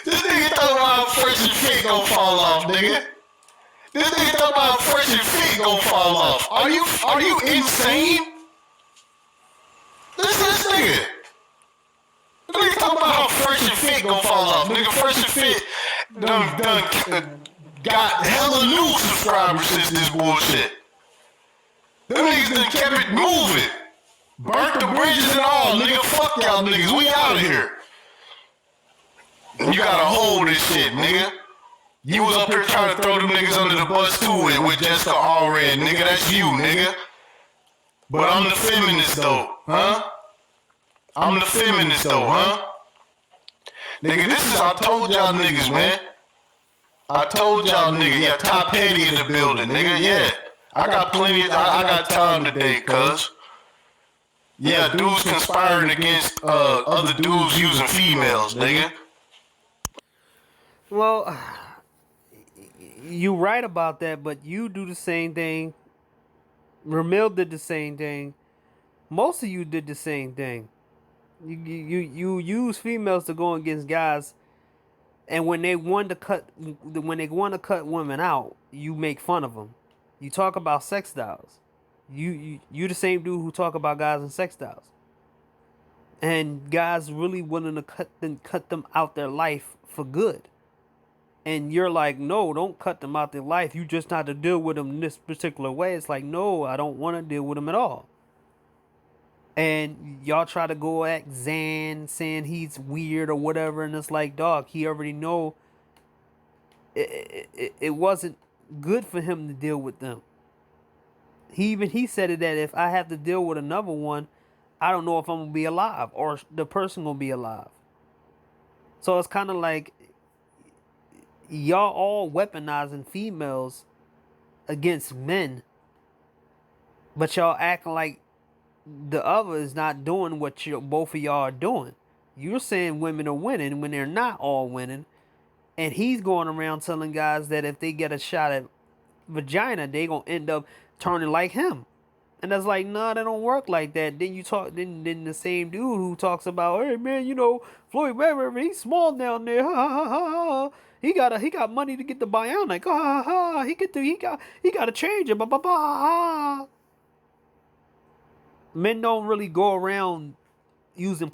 This nigga talking about how Fresh and Fit gon' fall off, nigga. This nigga talking about how Fresh and Fit gon' fall off. Are you insane? Listen to this nigga. This nigga talking about how Fresh and Fit gon' fall off, nigga. Fresh and Fit done got hella new subscribers since this bullshit. Them niggas done kept it moving. Burnt the bridges and all, nigga. Fuck y'all niggas. We out of here. You gotta hold this shit, nigga. You was up here trying to throw them niggas under the bus too with Jessica Allred, nigga. That's you, nigga. But I'm the feminist though, huh? I'm the feminist though, huh? Nigga, this is, I told y'all niggas, man. I told y'all niggas, yeah, Top Petty in the building, nigga, yeah. I got plenty, I got time today, cuz. Yeah, dudes conspiring against other dudes using females, nigga. Well, you right about that, but you do the same thing. Ramil did the same thing. Most of you did the same thing. You use females to go against guys, and when they want to cut women out, you make fun of them. You talk about sex styles. You the same dude who talk about guys and sex styles, and guys really willing to cut them out their life for good. And you're like, no, don't cut them out their life. You just have to deal with them in this particular way. It's like, no, I don't want to deal with them at all. And y'all try to go at Zan saying he's weird or whatever. And it's like, dog, he already know it wasn't good for him to deal with them. He said it that if I have to deal with another one, I don't know if I'm going to be alive or the person going to be alive. So it's kind of like, y'all all weaponizing females against men, but y'all acting like the other is not doing what both of y'all are doing. You're saying women are winning when they're not all winning, and he's going around telling guys that if they get a shot at vagina, they gonna end up turning like him. And that's like, nah, that don't work like that. Then you talk, then the same dude who talks about, hey man, you know, Floyd Mayweather, he's small down there. Ha ha ha ha. He got money to get the bionic. Ha ha ha. He got to change it. Ba ba ba ha. Men don't really go around using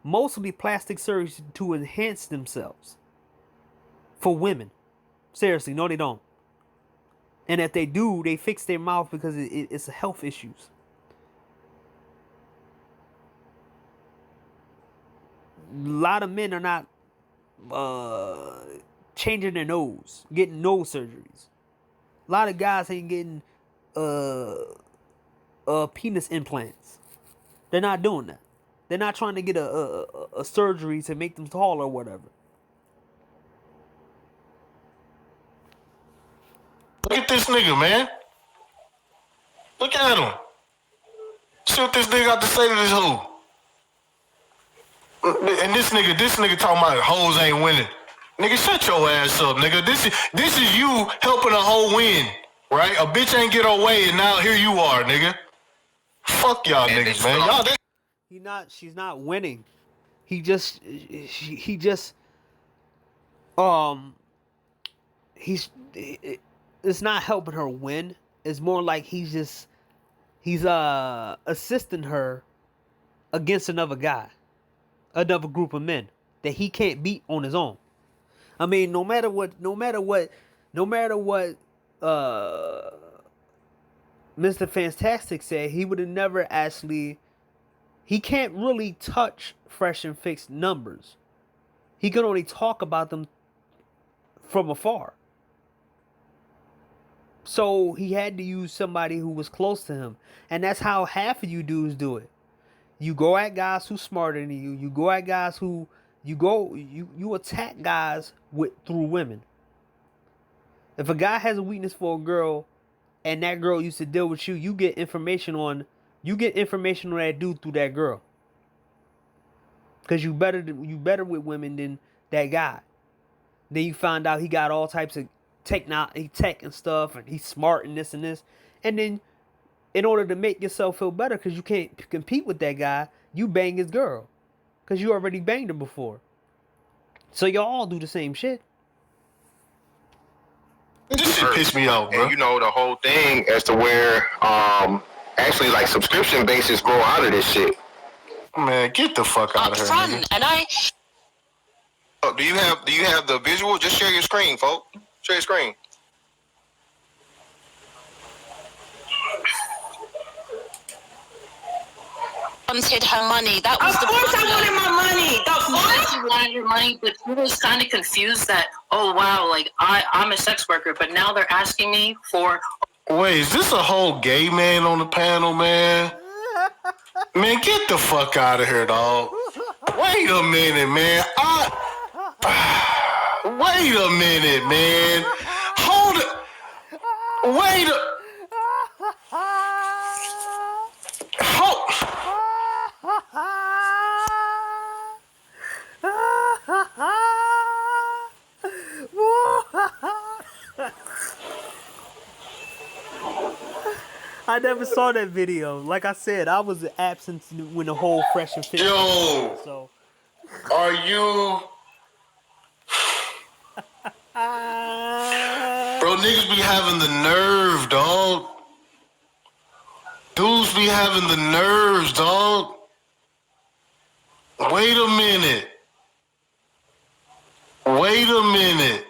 mostly plastic surgery to enhance themselves. For women. Seriously, no they don't. And if they do, they fix their mouth because it's health issues. A lot of men are not changing their nose, getting nose surgeries. A lot of guys ain't getting penis implants. They're not doing that. They're not trying to get a surgery to make them taller or whatever. Look at this nigga, man. Look at him. See what this nigga got to say to this hoe. And this nigga talking about hoes ain't winning. Nigga, shut your ass up, nigga. This is you helping a hoe win, right? A bitch ain't get her way, and now here you are, nigga. Fuck y'all niggas, man. Y'all. She's not winning. It's not helping her win. It's more like he's assisting her against another guy, another group of men that he can't beat on his own. I mean, no matter what Mr. Fantastic said, he would have never actually. He can't really touch Fresh and Fixed numbers. He can only talk about them from afar. So he had to use somebody who was close to him. And that's how half of you dudes do it. You go at guys who smarter than you. You go at guys who you attack guys through women. If a guy has a weakness for a girl and that girl used to deal with you, you get information on that dude through that girl. Cause you better with women than that guy. Then you find out he got all types of tech and stuff, and he's smart and this and this. And then, in order to make yourself feel better, because you can't compete with that guy, you bang his girl, because you already banged her before. So y'all all do the same shit. This shit pissed me off, bro. And you know the whole thing as to where actually like subscription bases grow out of this shit. Man, get the fuck out of here, nigga. And Oh, do you have the visual? Just share your screen, folks. Share your screen. Wanted her money. That was Of the course I problem. wanted my money. The fuck? She wanted her money, but she was kind of confused that, oh wow, like I'm a sex worker, but now they're asking me for. Wait, is this a whole gay man on the panel, man? Man, get the fuck out of here, dog. Wait a minute, man. Wait a minute, man. Hold it. Wait a... Hold... I never saw that video. Like I said, I was absent when the whole Fresh and Fit. Yo. So. Are you... Bro, niggas be having the nerve, dog. Dudes be having the nerves, dog. Wait a minute. Wait a minute.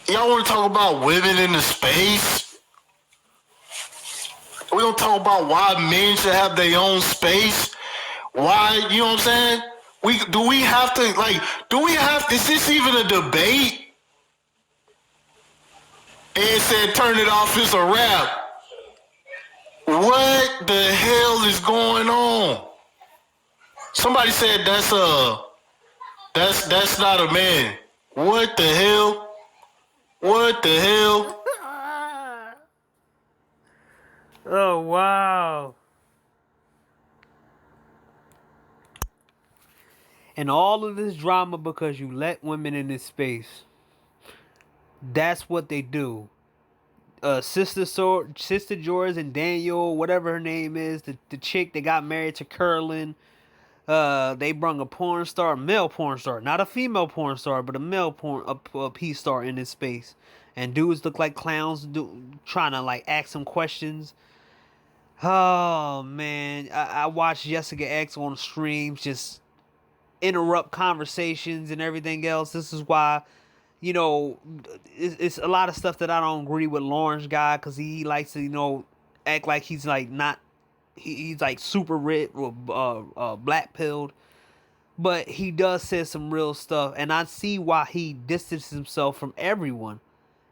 Y'all want to talk about women in the space? We don't talk about why men should have their own space. Why, you know what I'm saying? Do we have to, is this even a debate? Ed said, turn it off, it's a wrap. What the hell is going on? Somebody said that's not a man. What the hell? What the hell? Oh, wow. And all of this drama because you let women in this space. That's what they do. Sister George and Daniel, whatever her name is, the chick that got married to Curlin. They brung a porn star, male porn star, not a female porn star, but a male a P-star in this space. And dudes look like clowns, trying to like ask some questions. Oh man, I watched Jessica X on streams just interrupt conversations and everything else. This is why, you know, it's a lot of stuff that I don't agree with Lawrence guy, because he likes to, you know, act like he's like not, he's like super rich or black pilled, but he does say some real stuff, and I see why he distances himself from everyone.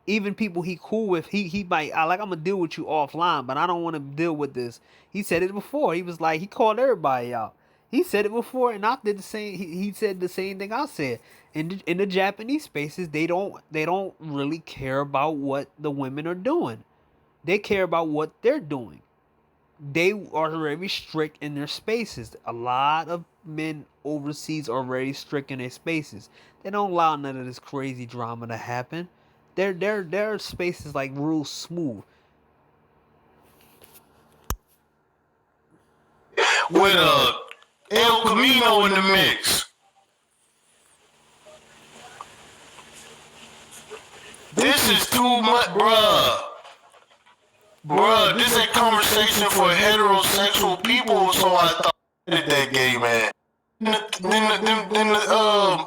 Even people he cool with, he might, I'm gonna deal with you offline, but I don't want to deal with this. He said it before. He was like, he called everybody out. He said it before, and I did the same. He said the same thing I said. In the Japanese spaces, they don't really care about what the women are doing. They care about what they're doing. They are very strict in their spaces. A lot of men overseas are very strict in their spaces. They don't allow none of this crazy drama to happen. Their space is like real smooth. With El Camino in the mix. This is too much, bruh. Bruh, this ain't conversation for heterosexual people, so I thought that gay man. I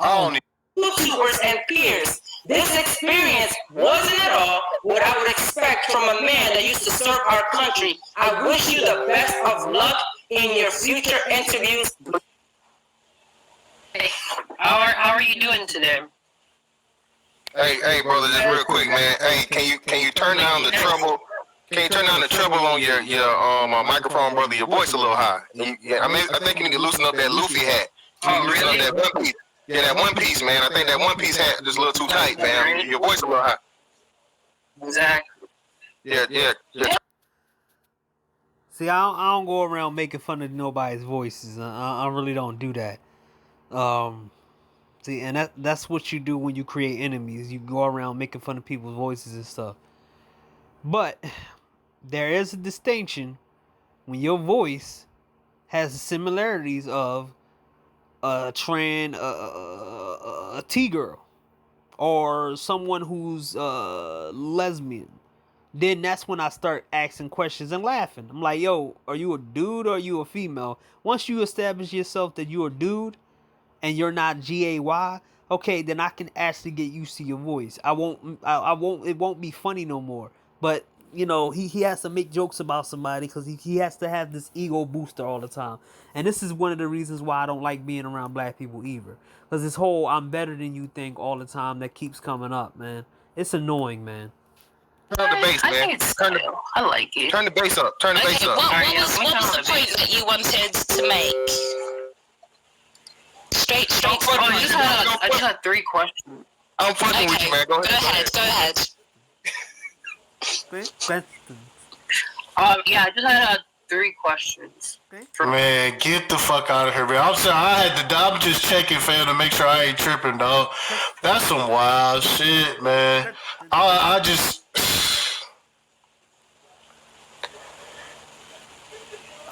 don't need. YouTubers and peers. This experience wasn't at all what I would expect from a man that used to serve our country. I wish you the best of luck in your future interviews. How are you doing today? Hey, brother, just real quick, man. Hey, can you turn down the treble? Can you turn down the treble on your microphone, brother? Your voice a little high. I think you need to loosen up that Luffy hat. Oh, Loosen up really? that one piece. Yeah, that one piece, man. I think that one piece hat just a little too tight, man. Your voice a little high. Exactly. Yeah. See, I don't go around making fun of nobody's voices. I really don't do that. See, and that's what you do when you create enemies. You go around making fun of people's voices and stuff. But there is a distinction when your voice has the similarities of a T-girl or someone who's lesbian. Then that's when I start asking questions and laughing. I'm like, yo, are you a dude or are you a female? Once you establish yourself that you're a dude, and you're not GAY, okay, then I can actually get used to your voice. I won't, it won't be funny no more. But, you know, he has to make jokes about somebody because he has to have this ego booster all the time. And this is one of the reasons why I don't like being around black people either. Because this whole I'm better than you thing all the time that keeps coming up, man. It's annoying, man. Turn the bass, I man. think it's Turn the, style. I like it. turn the bass up. Turn the bass Okay, up. what was the point that you wanted to make? Straight Oh, I just had 3 questions. I'm fucking with you, man. Go ahead. Go ahead. Yeah, I just had 3 questions. Man, get the fuck out of here, man. I'm sorry, I'm just checking, fam, to make sure I ain't tripping, dog. That's some wild shit, man. I just...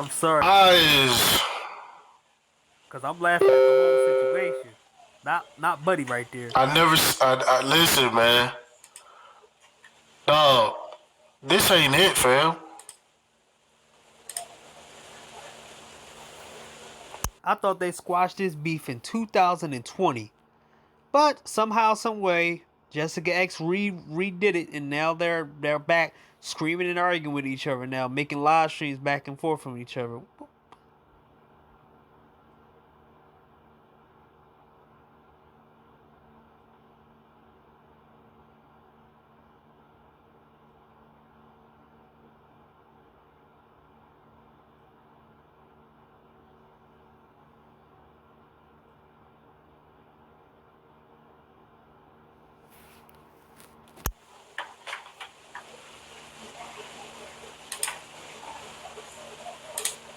I'm sorry. I Because I'm laughing at the whole situation. Not Buddy right there. I listen, man. Dog, this ain't it, fam. I thought they squashed this beef in 2020. But somehow, some way, Jessica X redid it, and now they're back screaming and arguing with each other now, making live streams back and forth from each other.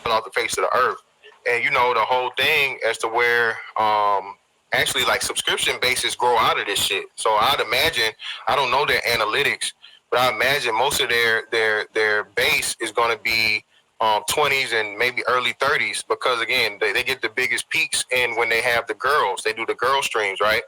Off the face of the earth. And you know, the whole thing as to where actually like subscription bases grow out of this shit. So I'd imagine, I don't know their analytics, but I imagine most of their base is going to be 20s and maybe early 30s, because again, they get the biggest peaks in when they have the girls. They do the girl streams, right?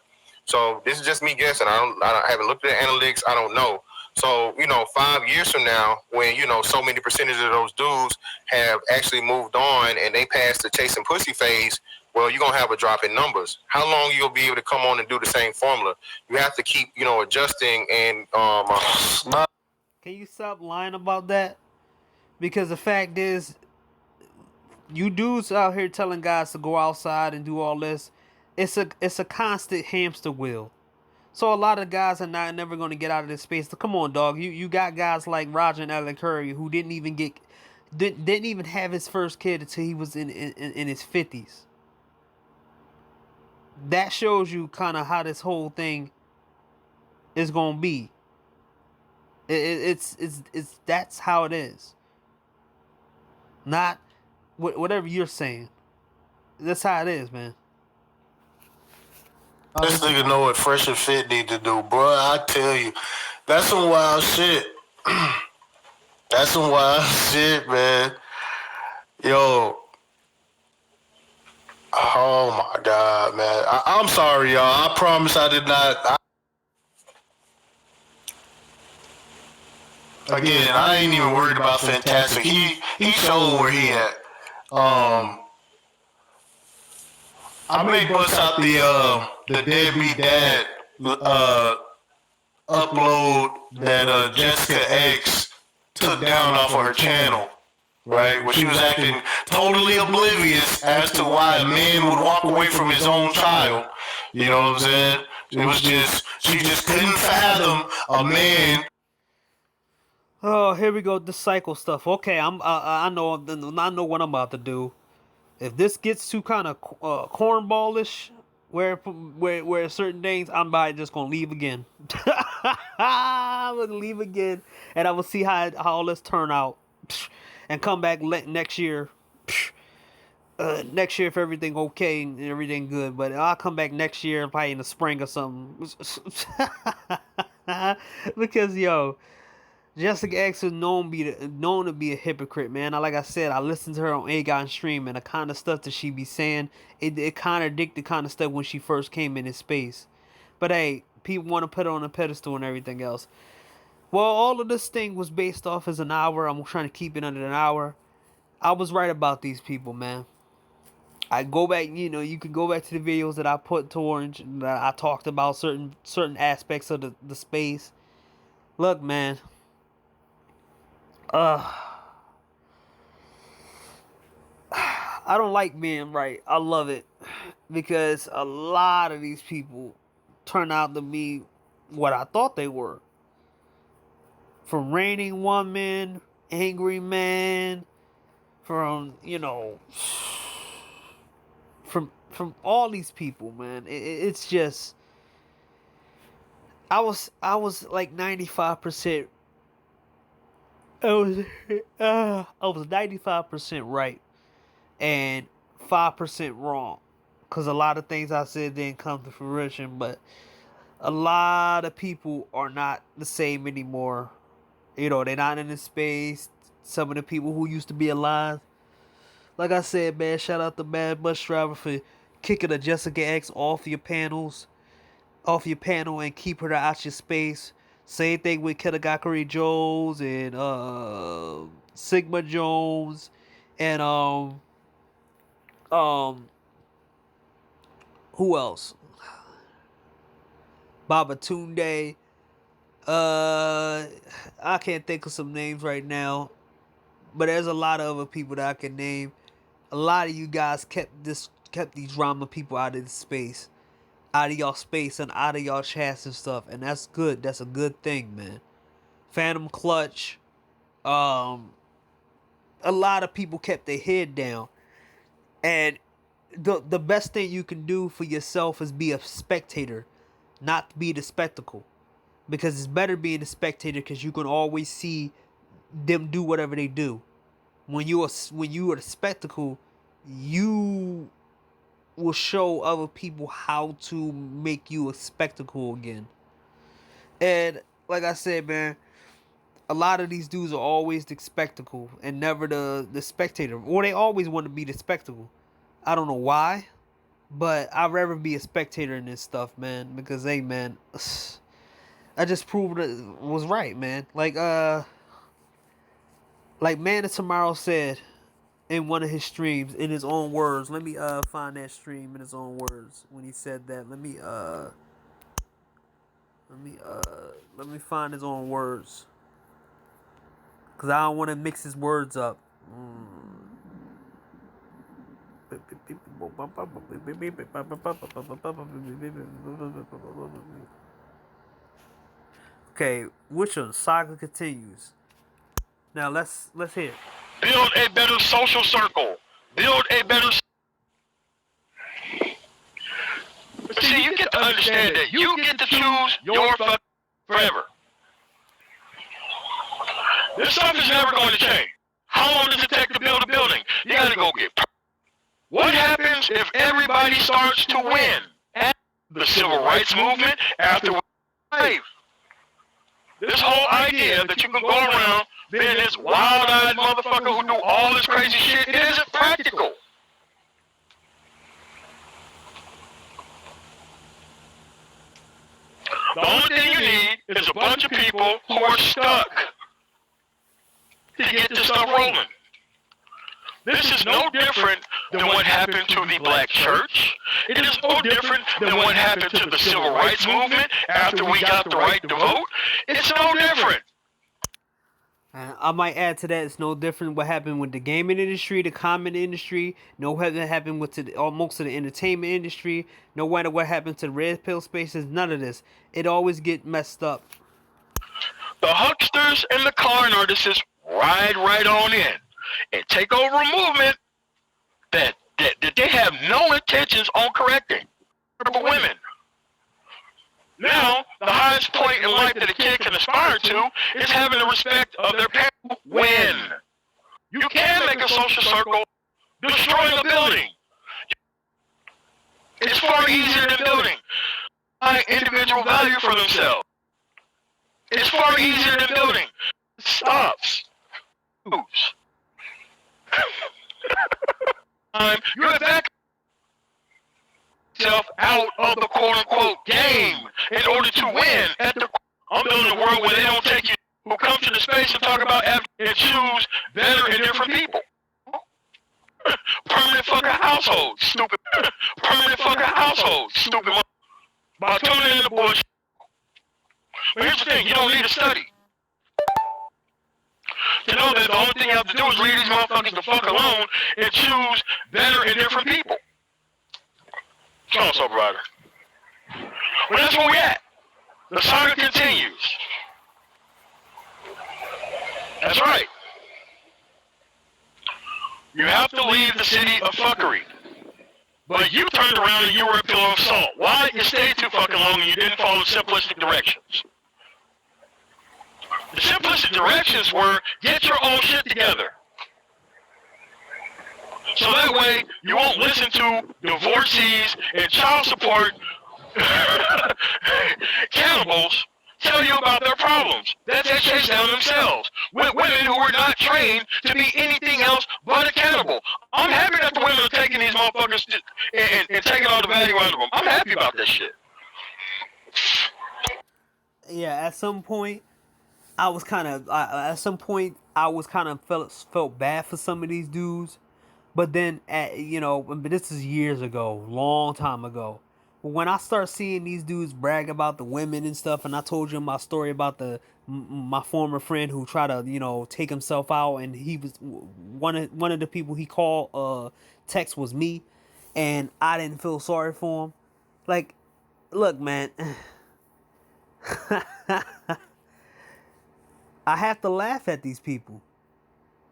So this is just me guessing. I haven't looked at the analytics. I don't know. So, you know, 5 years from now, when, you know, so many percentage of those dudes have actually moved on and they passed the chasing pussy phase, well, you're going to have a drop in numbers. How long you'll be able to come on and do the same formula? You have to keep, you know, adjusting and... Can you stop lying about that? Because the fact is, you dudes out here telling guys to go outside and do all this, it's a constant hamster wheel. So a lot of guys are never going to get out of this space. Come on, dog. You got guys like Roger and Ellen Curry who didn't even have his first kid until he was in his 50s. That shows you kind of how this whole thing is going to be. It's that's how it is. Not whatever you're saying. That's how it is, man. This nigga know what Fresh and Fit need to do, bro. I tell you, that's some wild shit. That's some wild shit, man. Yo. Oh my God, man. I'm sorry, y'all. I promise I did not. Again, I ain't even worried about Fantastic. He showed where he at. I may bust out the Deadbeat Dad upload that Jessica X took down off of her channel, right? Where she was acting totally oblivious as to why a man would walk away from his own child. You know what I'm saying? It was just, she just couldn't fathom a man. Oh, here we go. The cycle stuff. Okay, I know what I'm about to do. If this gets too kind of cornballish, where certain things, I'm just gonna leave again. I'm gonna leave again, and I will see how all this turn out, and come back next year. Next year if everything okay and everything good, but I'll come back next year probably in the spring or something. Because yo, Jessica X is known to be a hypocrite, man. Like I said, I listened to her on Aegon stream, and the kind of stuff that she be saying, it contradicted the kind of stuff when she first came in this space. But hey, people want to put her on a pedestal and everything else. Well, all of this thing was based off as an hour. I'm trying to keep it under an hour. I was right about these people, man. I go back, you can go back to the videos that I put to Orange, that I talked about certain aspects of the space. Look, man. I don't like being right. I love it. Because a lot of these people turn out to be what I thought they were. From Raining Woman, Angry Man, from, from all these people, man. It's just, I was like 95%. I was 95% right and 5% wrong, because a lot of things I said didn't come to fruition. But a lot of people are not the same anymore. They're not in the space. Some of the people who used to be alive. Like I said, man, shout out to Mad Bus Driver for kicking a Jessica X off your panel and keep her out your space. Same thing with Kenagakari Jones and Sigma Jones and who else? Babatunde. I can't think of some names right now, but there's a lot of other people that I can name. A lot of you guys kept these drama people out of the space. Out of y'all space and out of y'all chats and stuff, and that's good. That's a good thing, man. Phantom Clutch, a lot of people kept their head down, and the best thing you can do for yourself is be a spectator, not be the spectacle, because it's better being a spectator, because you can always see them do whatever they do. When you are the spectacle, you will show other people how to make you a spectacle again. And like I said, man, a lot of these dudes are always the spectacle and never the spectator. Or they always want to be the spectacle. I don't know why, but I'd rather be a spectator in this stuff, man. Because, hey, man, I just proved it was right, man. Like Man of Tomorrow said in one of his streams, in his own words. Let me find that stream in his own words when he said that. Let me find his own words, cause I don't want to mix his words up. Okay, which one? Saga continues. Now let's hear it. Build a better social circle. Build a better. See, you get to understand that you get to choose your fucking forever. This stuff is never going to change. How long does it take to build a building? You got to go get. What happens if everybody starts to win? And the civil rights movement after slave. This whole idea that you can go around being this wild-eyed motherfucker who do all this crazy shit, it isn't practical. The only thing you need is a bunch of people who are stuck to get this stuff rolling. This is no different than what happened to the black church. It is no different than what happened to the civil rights movement after we got the right to vote. It's no different. I might add to that, it's no different what happened with the gaming industry, the comic industry, no what happened with most of the entertainment industry, no matter what happened to the red pill spaces, none of this. It always get messed up. The hucksters and the con artists ride right on in and take over a movement that they have no intentions on correcting for women. Now, the highest point in life that a kid can aspire to is having the respect of their parents win. You can make a social circle destroying a building. It's far easier than building individual value for themselves. It's far easier than building. Stops. Oops. You have back yourself out of the quote-unquote game in order to win at the. I'm building a world where they don't take you, who come to the space and talk about and choose better and different people. permanent fucking household, stupid. Permanent fucking household, stupid. By tuning in the bullshit. But here's the thing, you don't need to study. To know that the only thing you have to do is leave these motherfuckers the fuck alone and choose better and different people. So, brother. But that's where we at. The saga continues. That's right. You have to leave the city of fuckery. But you turned around and you were a pillar of salt. Why? You stayed too fucking long and you didn't follow simplistic directions. The simplistic directions were, get your own shit together. So that way, you won't listen to divorcees and child support cannibals tell you about their problems that they chase down themselves with women who are not trained to be anything else but a cannibal. I'm happy that the women are taking these motherfuckers and taking all the value out of them. I'm happy about this shit. Yeah, at some point, I felt bad for some of these dudes, but then this is years ago, long time ago. When I start seeing these dudes brag about the women and stuff, and I told you my story about my former friend who tried to take himself out, and he was one of the people he called text was me, and I didn't feel sorry for him. Like, look, man. I have to laugh at these people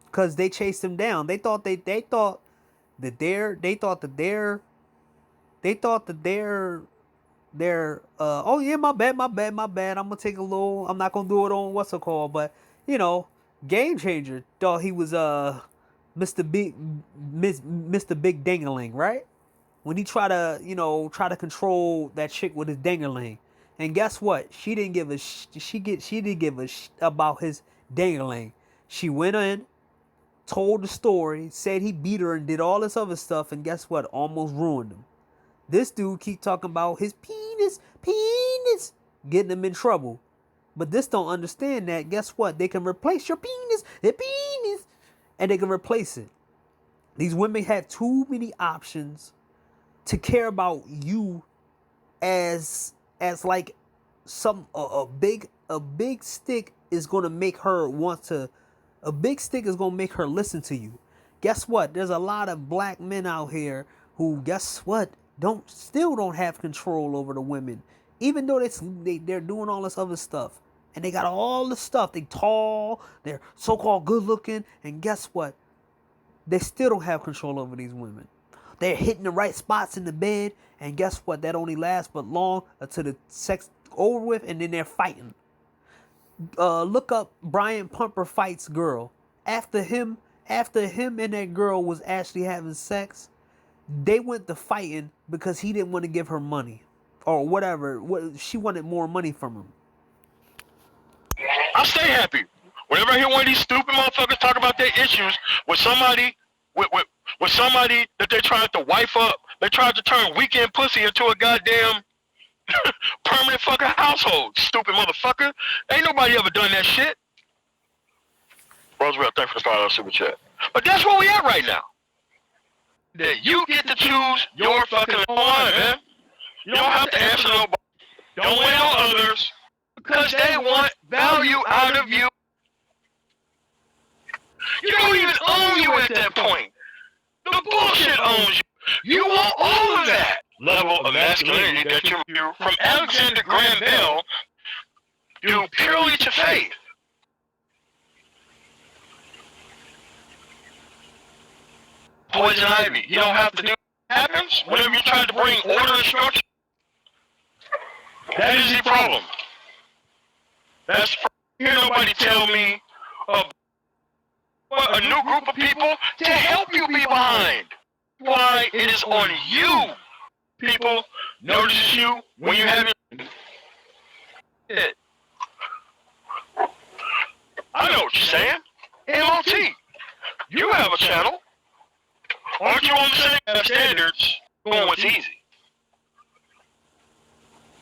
because they chased him down. They thought that they're oh yeah, my bad. I'm gonna take a little. I'm not gonna do it on what's it called, but Game Changer thought he was Mr. Big Dingaling, right? When he try to control that chick with his dingaling. And guess what? She didn't give a about his dangling. She went in, told the story, said he beat her and did all this other stuff, and guess what? Almost ruined him. This dude keep talking about his penis, getting him in trouble. But this don't understand that. Guess what? They can replace your penis, and they can replace it. These women have too many options to care about you as like a big stick is gonna make her listen to you. Guess what? There's a lot of black men out here who, guess what, still don't have control over the women, even though they're doing all this other stuff, and they got all the stuff. They tall, they're so-called good looking, and guess what? They still don't have control over these women. They're hitting the right spots in the bed, and guess what? That only lasts but long until the sex over with, and then they're fighting. Look up Brian Pumper fights girl. After him and that girl was actually having sex, they went to fighting because he didn't want to give her money or whatever. She wanted more money from him. I stay happy whenever I hear one of these stupid motherfuckers talk about their issues with somebody with somebody that they tried to wife up. They tried to turn weekend pussy into a goddamn permanent fucking household. Stupid motherfucker. Ain't nobody ever done that shit. Roosevelt, thanks for the $5 super chat. But that's where we at right now. That you get to choose your fucking line, man. You don't have to answer nobody. Don't wait on others because they want value out of you. You don't even own you at that point. The bullshit owns you. You want all of that level of masculinity that you from Alexander Graham Bell due purely to faith. Poison ivy. You don't have to do what happens whenever you try to bring order and structure. That is the problem. That's hear nobody tell me a new group of people to help you be behind. Why it is on you. People notice you when you have it. I know what you're saying. MOT. You have a channel. Aren't you on the same standards doing what's easy?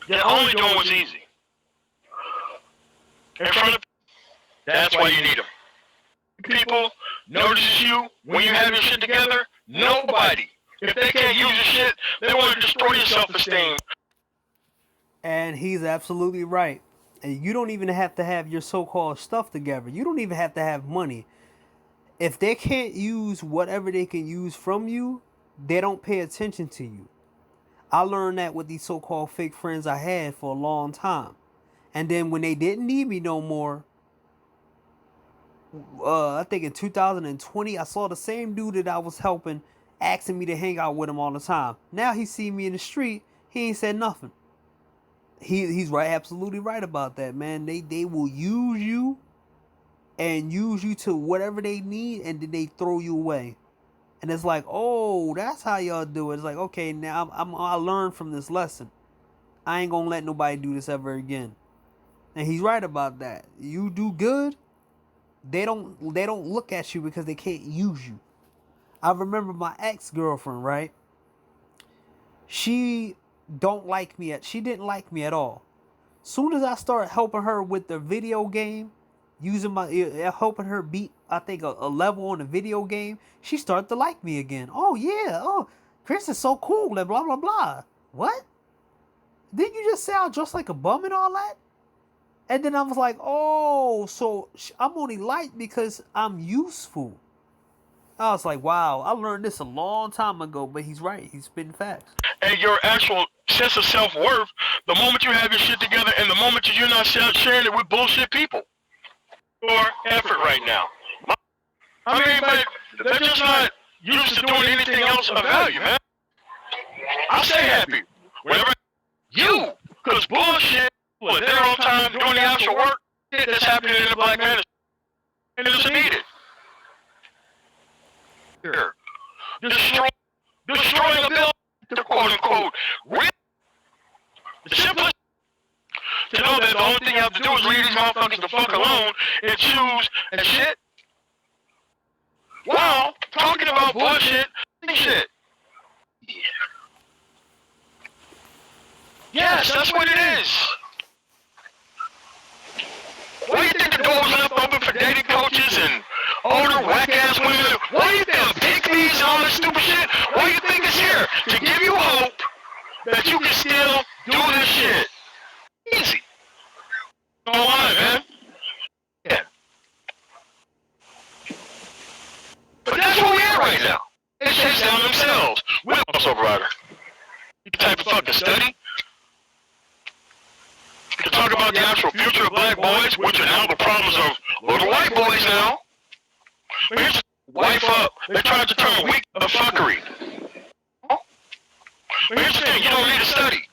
They're only doing what's easy. In front of that's why you need them. People notice you when you have your shit together, Nobody. If they can't use your shit, they want to destroy your self-esteem. And he's absolutely right. And you don't even have to have your so-called stuff together. You don't even have to have money. If they can't use whatever they can use from you, they don't pay attention to you. I learned that with these so-called fake friends I had for a long time. And then when they didn't need me no more, I think in 2020, I saw the same dude that I was helping asking me to hang out with him all the time. Now he see me in the street, he ain't said nothing. He's right, absolutely right about that, man. They will use you and use you to whatever they need, and then they throw you away. And it's like, oh, that's how y'all do it. It's like, okay, now I learned from this lesson. I ain't gonna let nobody do this ever again. And he's right about that. You do good, they don't look at you because they can't use you. I remember my ex-girlfriend, right? She didn't like me at all. Soon as I started helping her with the video game, helping her beat, I think, a level on the video game, she started to like me again. Oh yeah, oh, Chris is so cool, and blah blah blah. What? Didn't you just say I dress like a bum and all that? And then I was like, oh, so I'm only liked because I'm useful. I was like, wow, I learned this a long time ago, but he's right. He's spitting facts. And your actual sense of self-worth, the moment you have your shit together and the moment you're not sharing it with bullshit people. Your effort right now. I mean, but they're just not used to doing anything else of value, man. I stay happy whenever you, because bullshit, they're on time doing the actual work that's happening in the black man, and it's needed. Here, destroying a bill, the quote-unquote, the simplest to know that the only thing you have to do is leave these motherfuckers the fuck alone and choose and shit. Wow, talking about bullshit and shit. Yes, that's what it is. Why do you think the door was left open for dating coaches and older whack-ass women? Why do you think pick me's and all this stupid shit? Why do you think it's here? To give you hope that you can still do this shit. Easy. Don't lie, man. Yeah. But that's where we at right now. They chase down themselves. We're also brother. You type of fucking study. To talk about the actual future of black boys, which are now the problems of little white boys now. Here's wife up. They tried to turn a week of fuckery. Here's the thing, you don't need to study.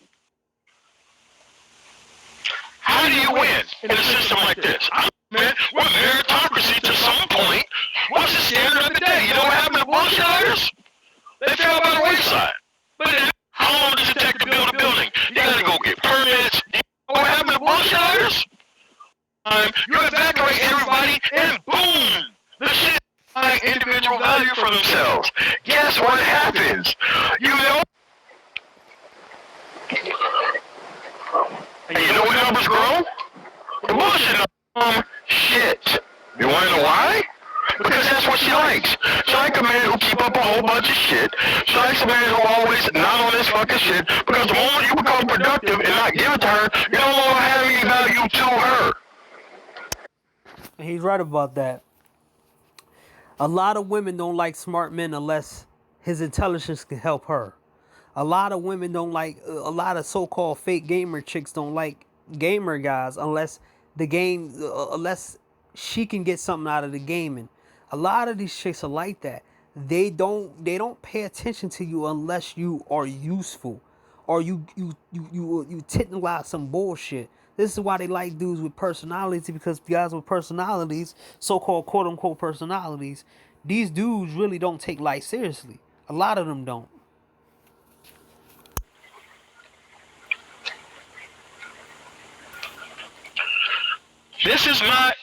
How do you win in a system like this? Man, we're meritocracy to some point. What's the standard of the day? You know what happened to bullshitters? They fell by the wayside. But how long does it take to build a building? You gotta go get permits. What happened to bullshitters? You evacuate everybody and boom! The shit find individual value for themselves. Guess what happens? You know? And you know what numbers grow? The bullshit shit. You wanna know why? Because that's what she likes. She likes a man who keep up a whole bunch of shit. She likes a man who always not on this fucking shit. Because the moment you become productive and not give it to her, you don't want to have any value to her. And he's right about that. A lot of women don't like smart men unless his intelligence can help her. A lot of women don't like, a lot of so-called fake gamer chicks don't like gamer guys unless unless she can get something out of the gaming. A lot of these chicks are like that. They don't pay attention to you unless you are useful or you technicalize some bullshit. This is why they like dudes with personalities, because guys with personalities, so-called quote-unquote personalities, these dudes really don't take life seriously. A lot of them don't. This is not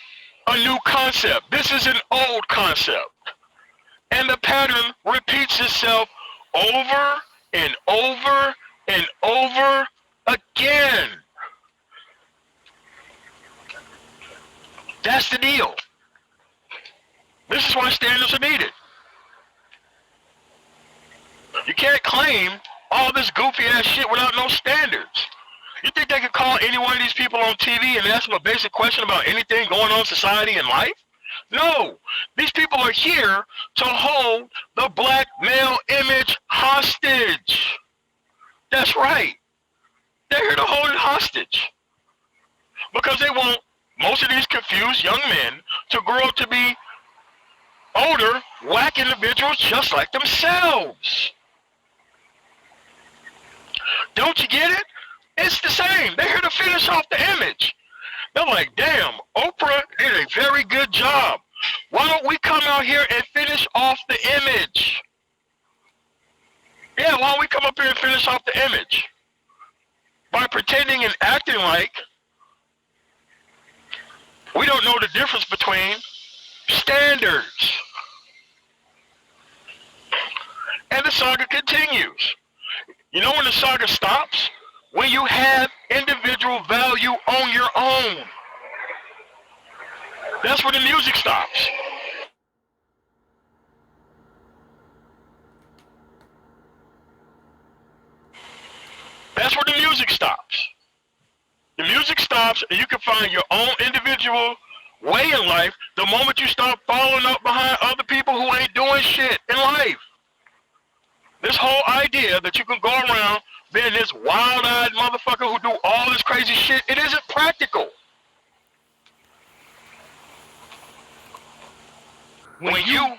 a new concept. This is an old concept. And the pattern repeats itself over and over and over again. That's the deal. This is why standards are needed. You can't claim all this goofy ass shit without no standards. You think they could call any one of these people on TV and ask them a basic question about anything going on in society and life? No. These people are here to hold the black male image hostage. That's right. They're here to hold it hostage. Because they want most of these confused young men to grow up to be older, whack individuals just like themselves. Don't you get it? It's the same. They're here to finish off the image. They're like, damn, Oprah did a very good job. Why don't we come out here and finish off the image? Yeah, why don't we come up here and finish off the image? By pretending and acting like we don't know the difference between standards. And the saga continues. You know when the saga stops? When you have individual value on your own. That's where the music stops. That's where the music stops. The music stops and you can find your own individual way in life the moment you start following up behind other people who ain't doing shit in life. This whole idea that you can go around being this wild-eyed motherfucker who do all this crazy shit, it isn't practical. When you...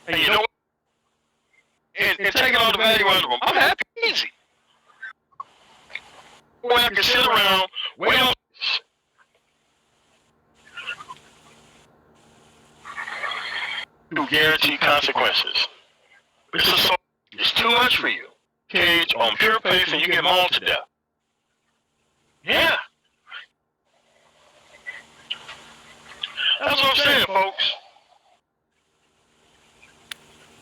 and you know what? And taking all the value out of them, I'm happy, easy. Where I can sit around, wait on... to guarantee consequences. This is so, it's too much for you. Cage on pure faith and you get mauled to death. Yeah. That's what I'm saying, folks.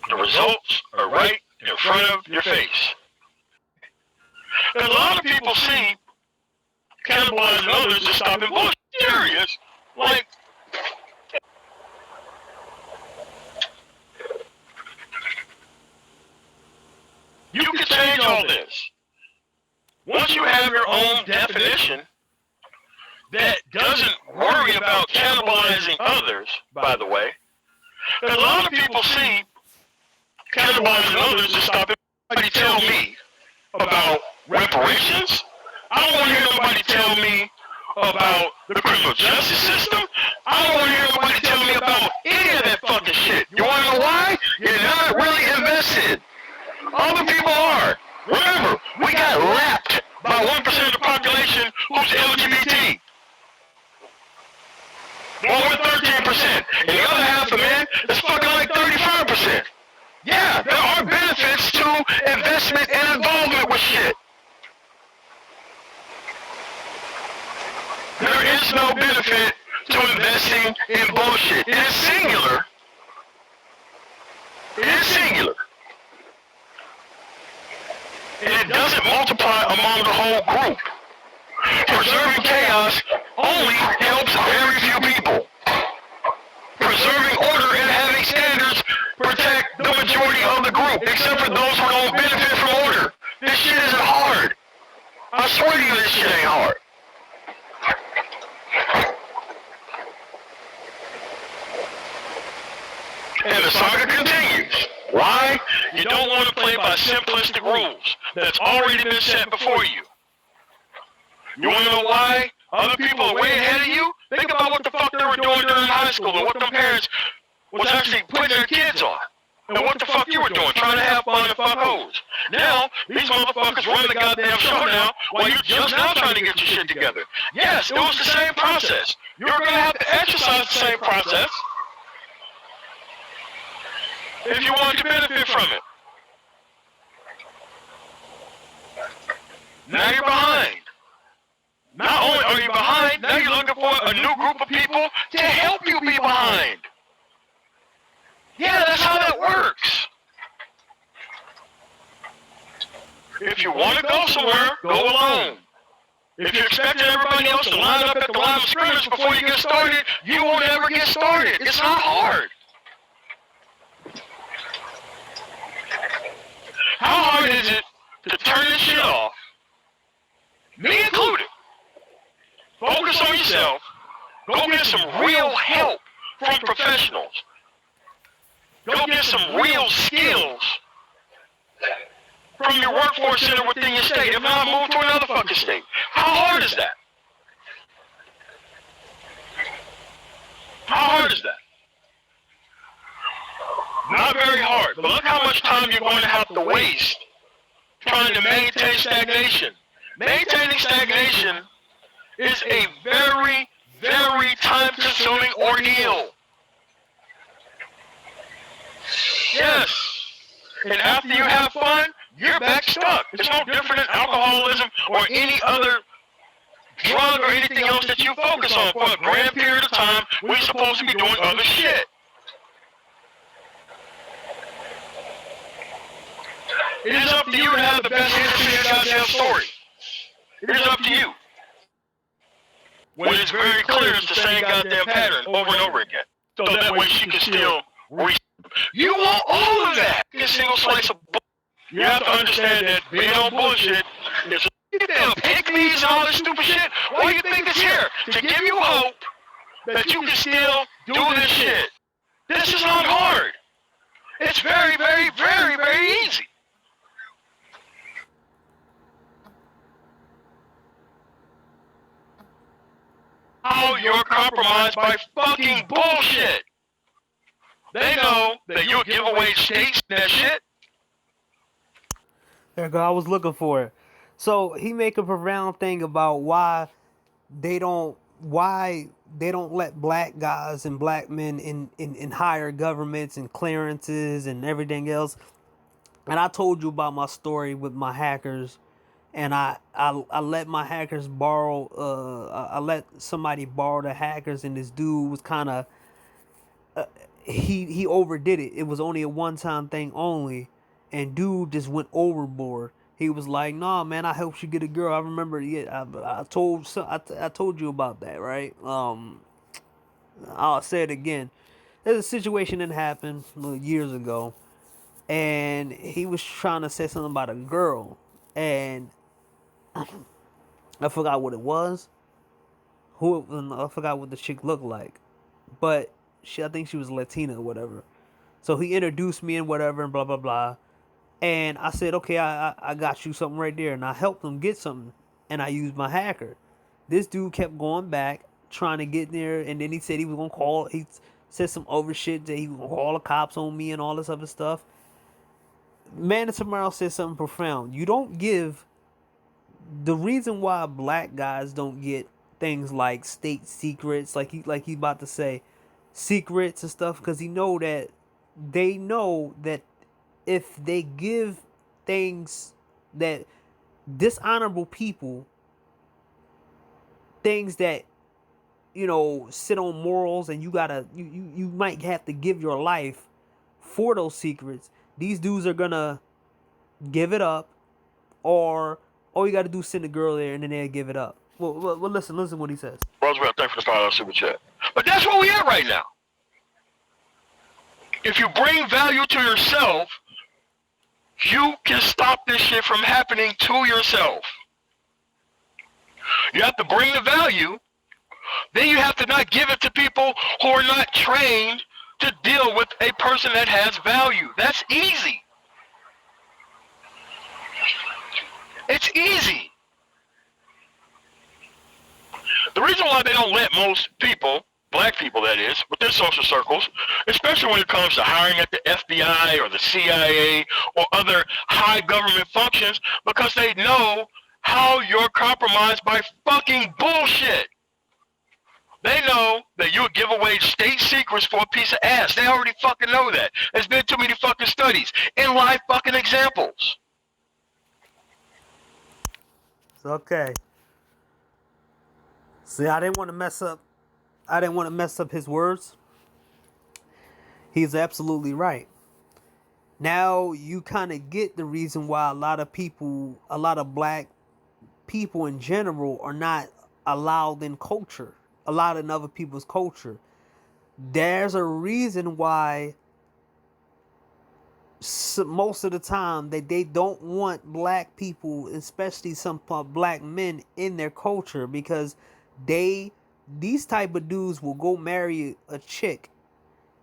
The results are right in front of your face. And a lot of people see cannibalizing others as stopping bullshit. Serious. Like, you can change all this. Once you have your own definition that doesn't worry about cannibalizing others, by the way, and a lot of people see cannibalizing others to stop anybody tell me about reparations. I don't want to hear nobody tell me about the criminal justice system. I don't want to hear nobody tell me about any of that fucking shit. You want to know why? You're not really invested. Other people are. Remember, we got lapped by 1% of the population who's LGBT. Well, we're 13%. And the other half of men is fucking like 35%. Yeah, there are benefits to investment and involvement with shit. There is no benefit to investing in bullshit. It is singular. It is singular. And it doesn't multiply among the whole group. Preserving chaos only helps very few people. Preserving order and having standards protect the majority of the group, except for those who don't benefit from order. This shit isn't hard. I swear to you, this shit ain't hard. And the saga continues. Why? You don't want to play by simplistic rules that's already been set before you. You want to know why other people are way ahead of you? Think about what the fuck they were doing during high school and what them parents was actually putting their kids on. And what the fuck you were doing, trying to have fun and fuck hoes. Now, these motherfuckers run the goddamn show now while you're just now trying to get your shit together. Yes, it was the same process. You're going to have to exercise the same process if you want to benefit from it. Now you're behind. Not only are you behind, now you're looking for a new group of people to help you be behind. Yeah, that's how that works. If you want to go somewhere, go alone. If you're expecting everybody else to line up at the line of scrimmage before you get started, you won't ever get started. It's not hard. How hard is it to turn this shit off, me included, focus on yourself, go get some real help from professionals, go get some real skills from your workforce center within your state, if not move to another fucking state? How hard is that? How hard is that? Not very hard, but look how much time you're going to have to waste trying to maintain stagnation. Maintaining stagnation is a very, very time-consuming ordeal. Yes. And after you have fun, you're back stuck. It's no different than alcoholism or any other drug or anything else that you focus on for a grand period of time. We're supposed to be doing other shit. It is up to you to have the best answer to your goddamn story. It is up to you. When it's very clear it's the same goddamn pattern over and over again. So that way she can still reach. You want all of that in a single slice of bullshit. You have to understand that being on bullshit is damn pygmies and all this stupid shit. Why do you think it's here? To give you hope that you can still do this shit. This is not hard. It's very, very, very, very easy. How you're compromised by fucking bullshit. They know that you'll give away states and that shit. There you go. I was looking for it. So he make a profound thing about why they don't let black guys and black men in higher governments and clearances and everything else. And I told you about my story with my hackers, and I let my hackers borrow. I let somebody borrow the hackers, and this dude was kind of he overdid it. It was only a one-time thing only, and dude just went overboard. He was like, "Nah, man, I helped you get a girl." I remember, yeah, I told you about that, right? I'll say it again. There's a situation that happened years ago, and he was trying to say something about a girl, and I forgot what it was. I forgot what the chick looked like, but I think she was Latina or whatever. So he introduced me and whatever and blah blah blah. And I said, okay, I got you something right there. And I helped him get something. And I used my hacker. This dude kept going back, trying to get there. And then he said he was going to call. He said some over shit that he was going to call the cops on me and all this other stuff. Man, tomorrow said something profound. You don't give. The reason why black guys don't get things like state secrets, like he about to say, secrets and stuff, because they know that if they give things that dishonorable people, things that, sit on morals, and you might have to give your life for those secrets, these dudes are gonna give it up, or all you gotta do is send a girl there and then they'll give it up. Well, listen what he says. Roosevelt, thanks for the $5 super chat. But that's where we at right now. If you bring value to yourself, you can stop this shit from happening to yourself. You have to bring the value. Then you have to not give it to people who are not trained to deal with a person that has value. That's easy. It's easy. The reason why they don't let most people, black people that is, with their social circles, especially when it comes to hiring at the FBI or the CIA or other high government functions, because they know how you're compromised by fucking bullshit. They know that you'll give away state secrets for a piece of ass. They already fucking know that. There's been too many fucking studies and live fucking examples. It's okay. See, I didn't want to mess up his words. He's absolutely right. Now you kind of get the reason why a lot of black people in general are not allowed in culture. A lot in other people's culture. There's a reason why most of the time that they don't want black people, especially some black men, in their culture, because these type of dudes will go marry a chick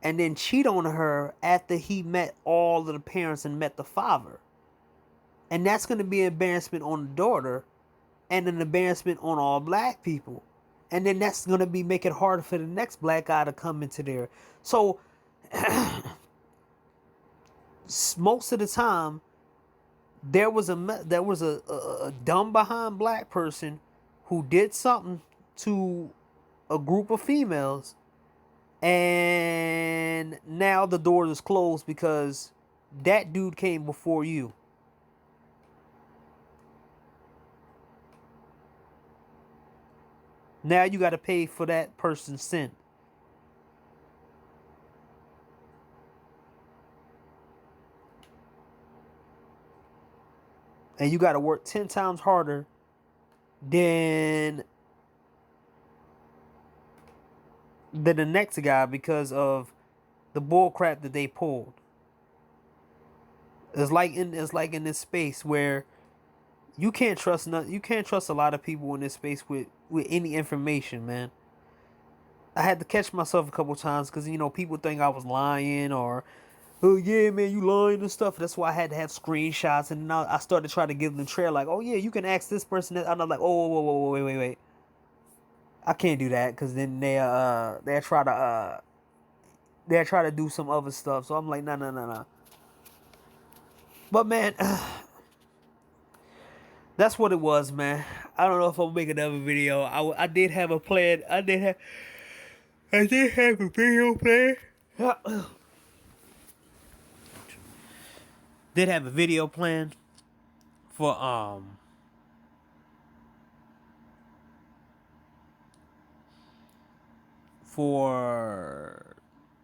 and then cheat on her after he met all of the parents and met the father. And that's going to be an embarrassment on the daughter and an embarrassment on all black people. And then that's going to be make it harder for the next black guy to come into there. So most of the time there was a dumb behind black person who did something to a group of females, and now the door is closed because that dude came before you. Now you got to pay for that person's sin. And you got to work 10 times harder than the next guy because of the bull crap that they pulled. It's like in this space where you can't trust a lot of people in this space with any information, man. I had to catch myself a couple times because, you know, people think I was lying or, oh yeah, man, you lying and stuff. That's why I had to have screenshots, and now I started trying to give them trail like, oh yeah, you can ask this person. And I'm like, oh, whoa, wait. I can't do that because then they'll try to do some other stuff. So I'm like, no. But man, that's what it was, man. I don't know if I'll make another video. I did have a plan. I did have a video plan. Did have a video plan for a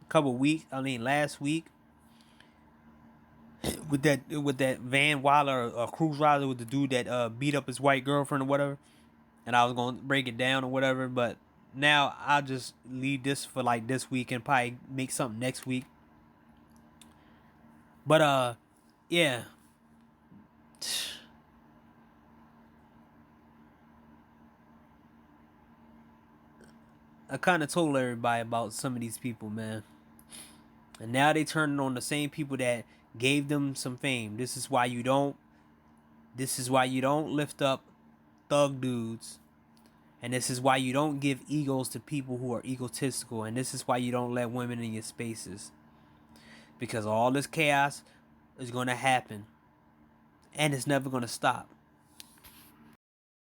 couple weeks. I mean, last week with that Van Wilder or Cruise Rider with the dude that beat up his white girlfriend or whatever, and I was gonna break it down or whatever. But now I'll just leave this for like this week and probably make something next week. But yeah. I kind of told everybody about some of these people, man. And now they turning on the same people that gave them some fame. This is why you don't lift up thug dudes. And this is why you don't give egos to people who are egotistical. And this is why you don't let women in your spaces. Because all this chaos is going to happen. And it's never going to stop.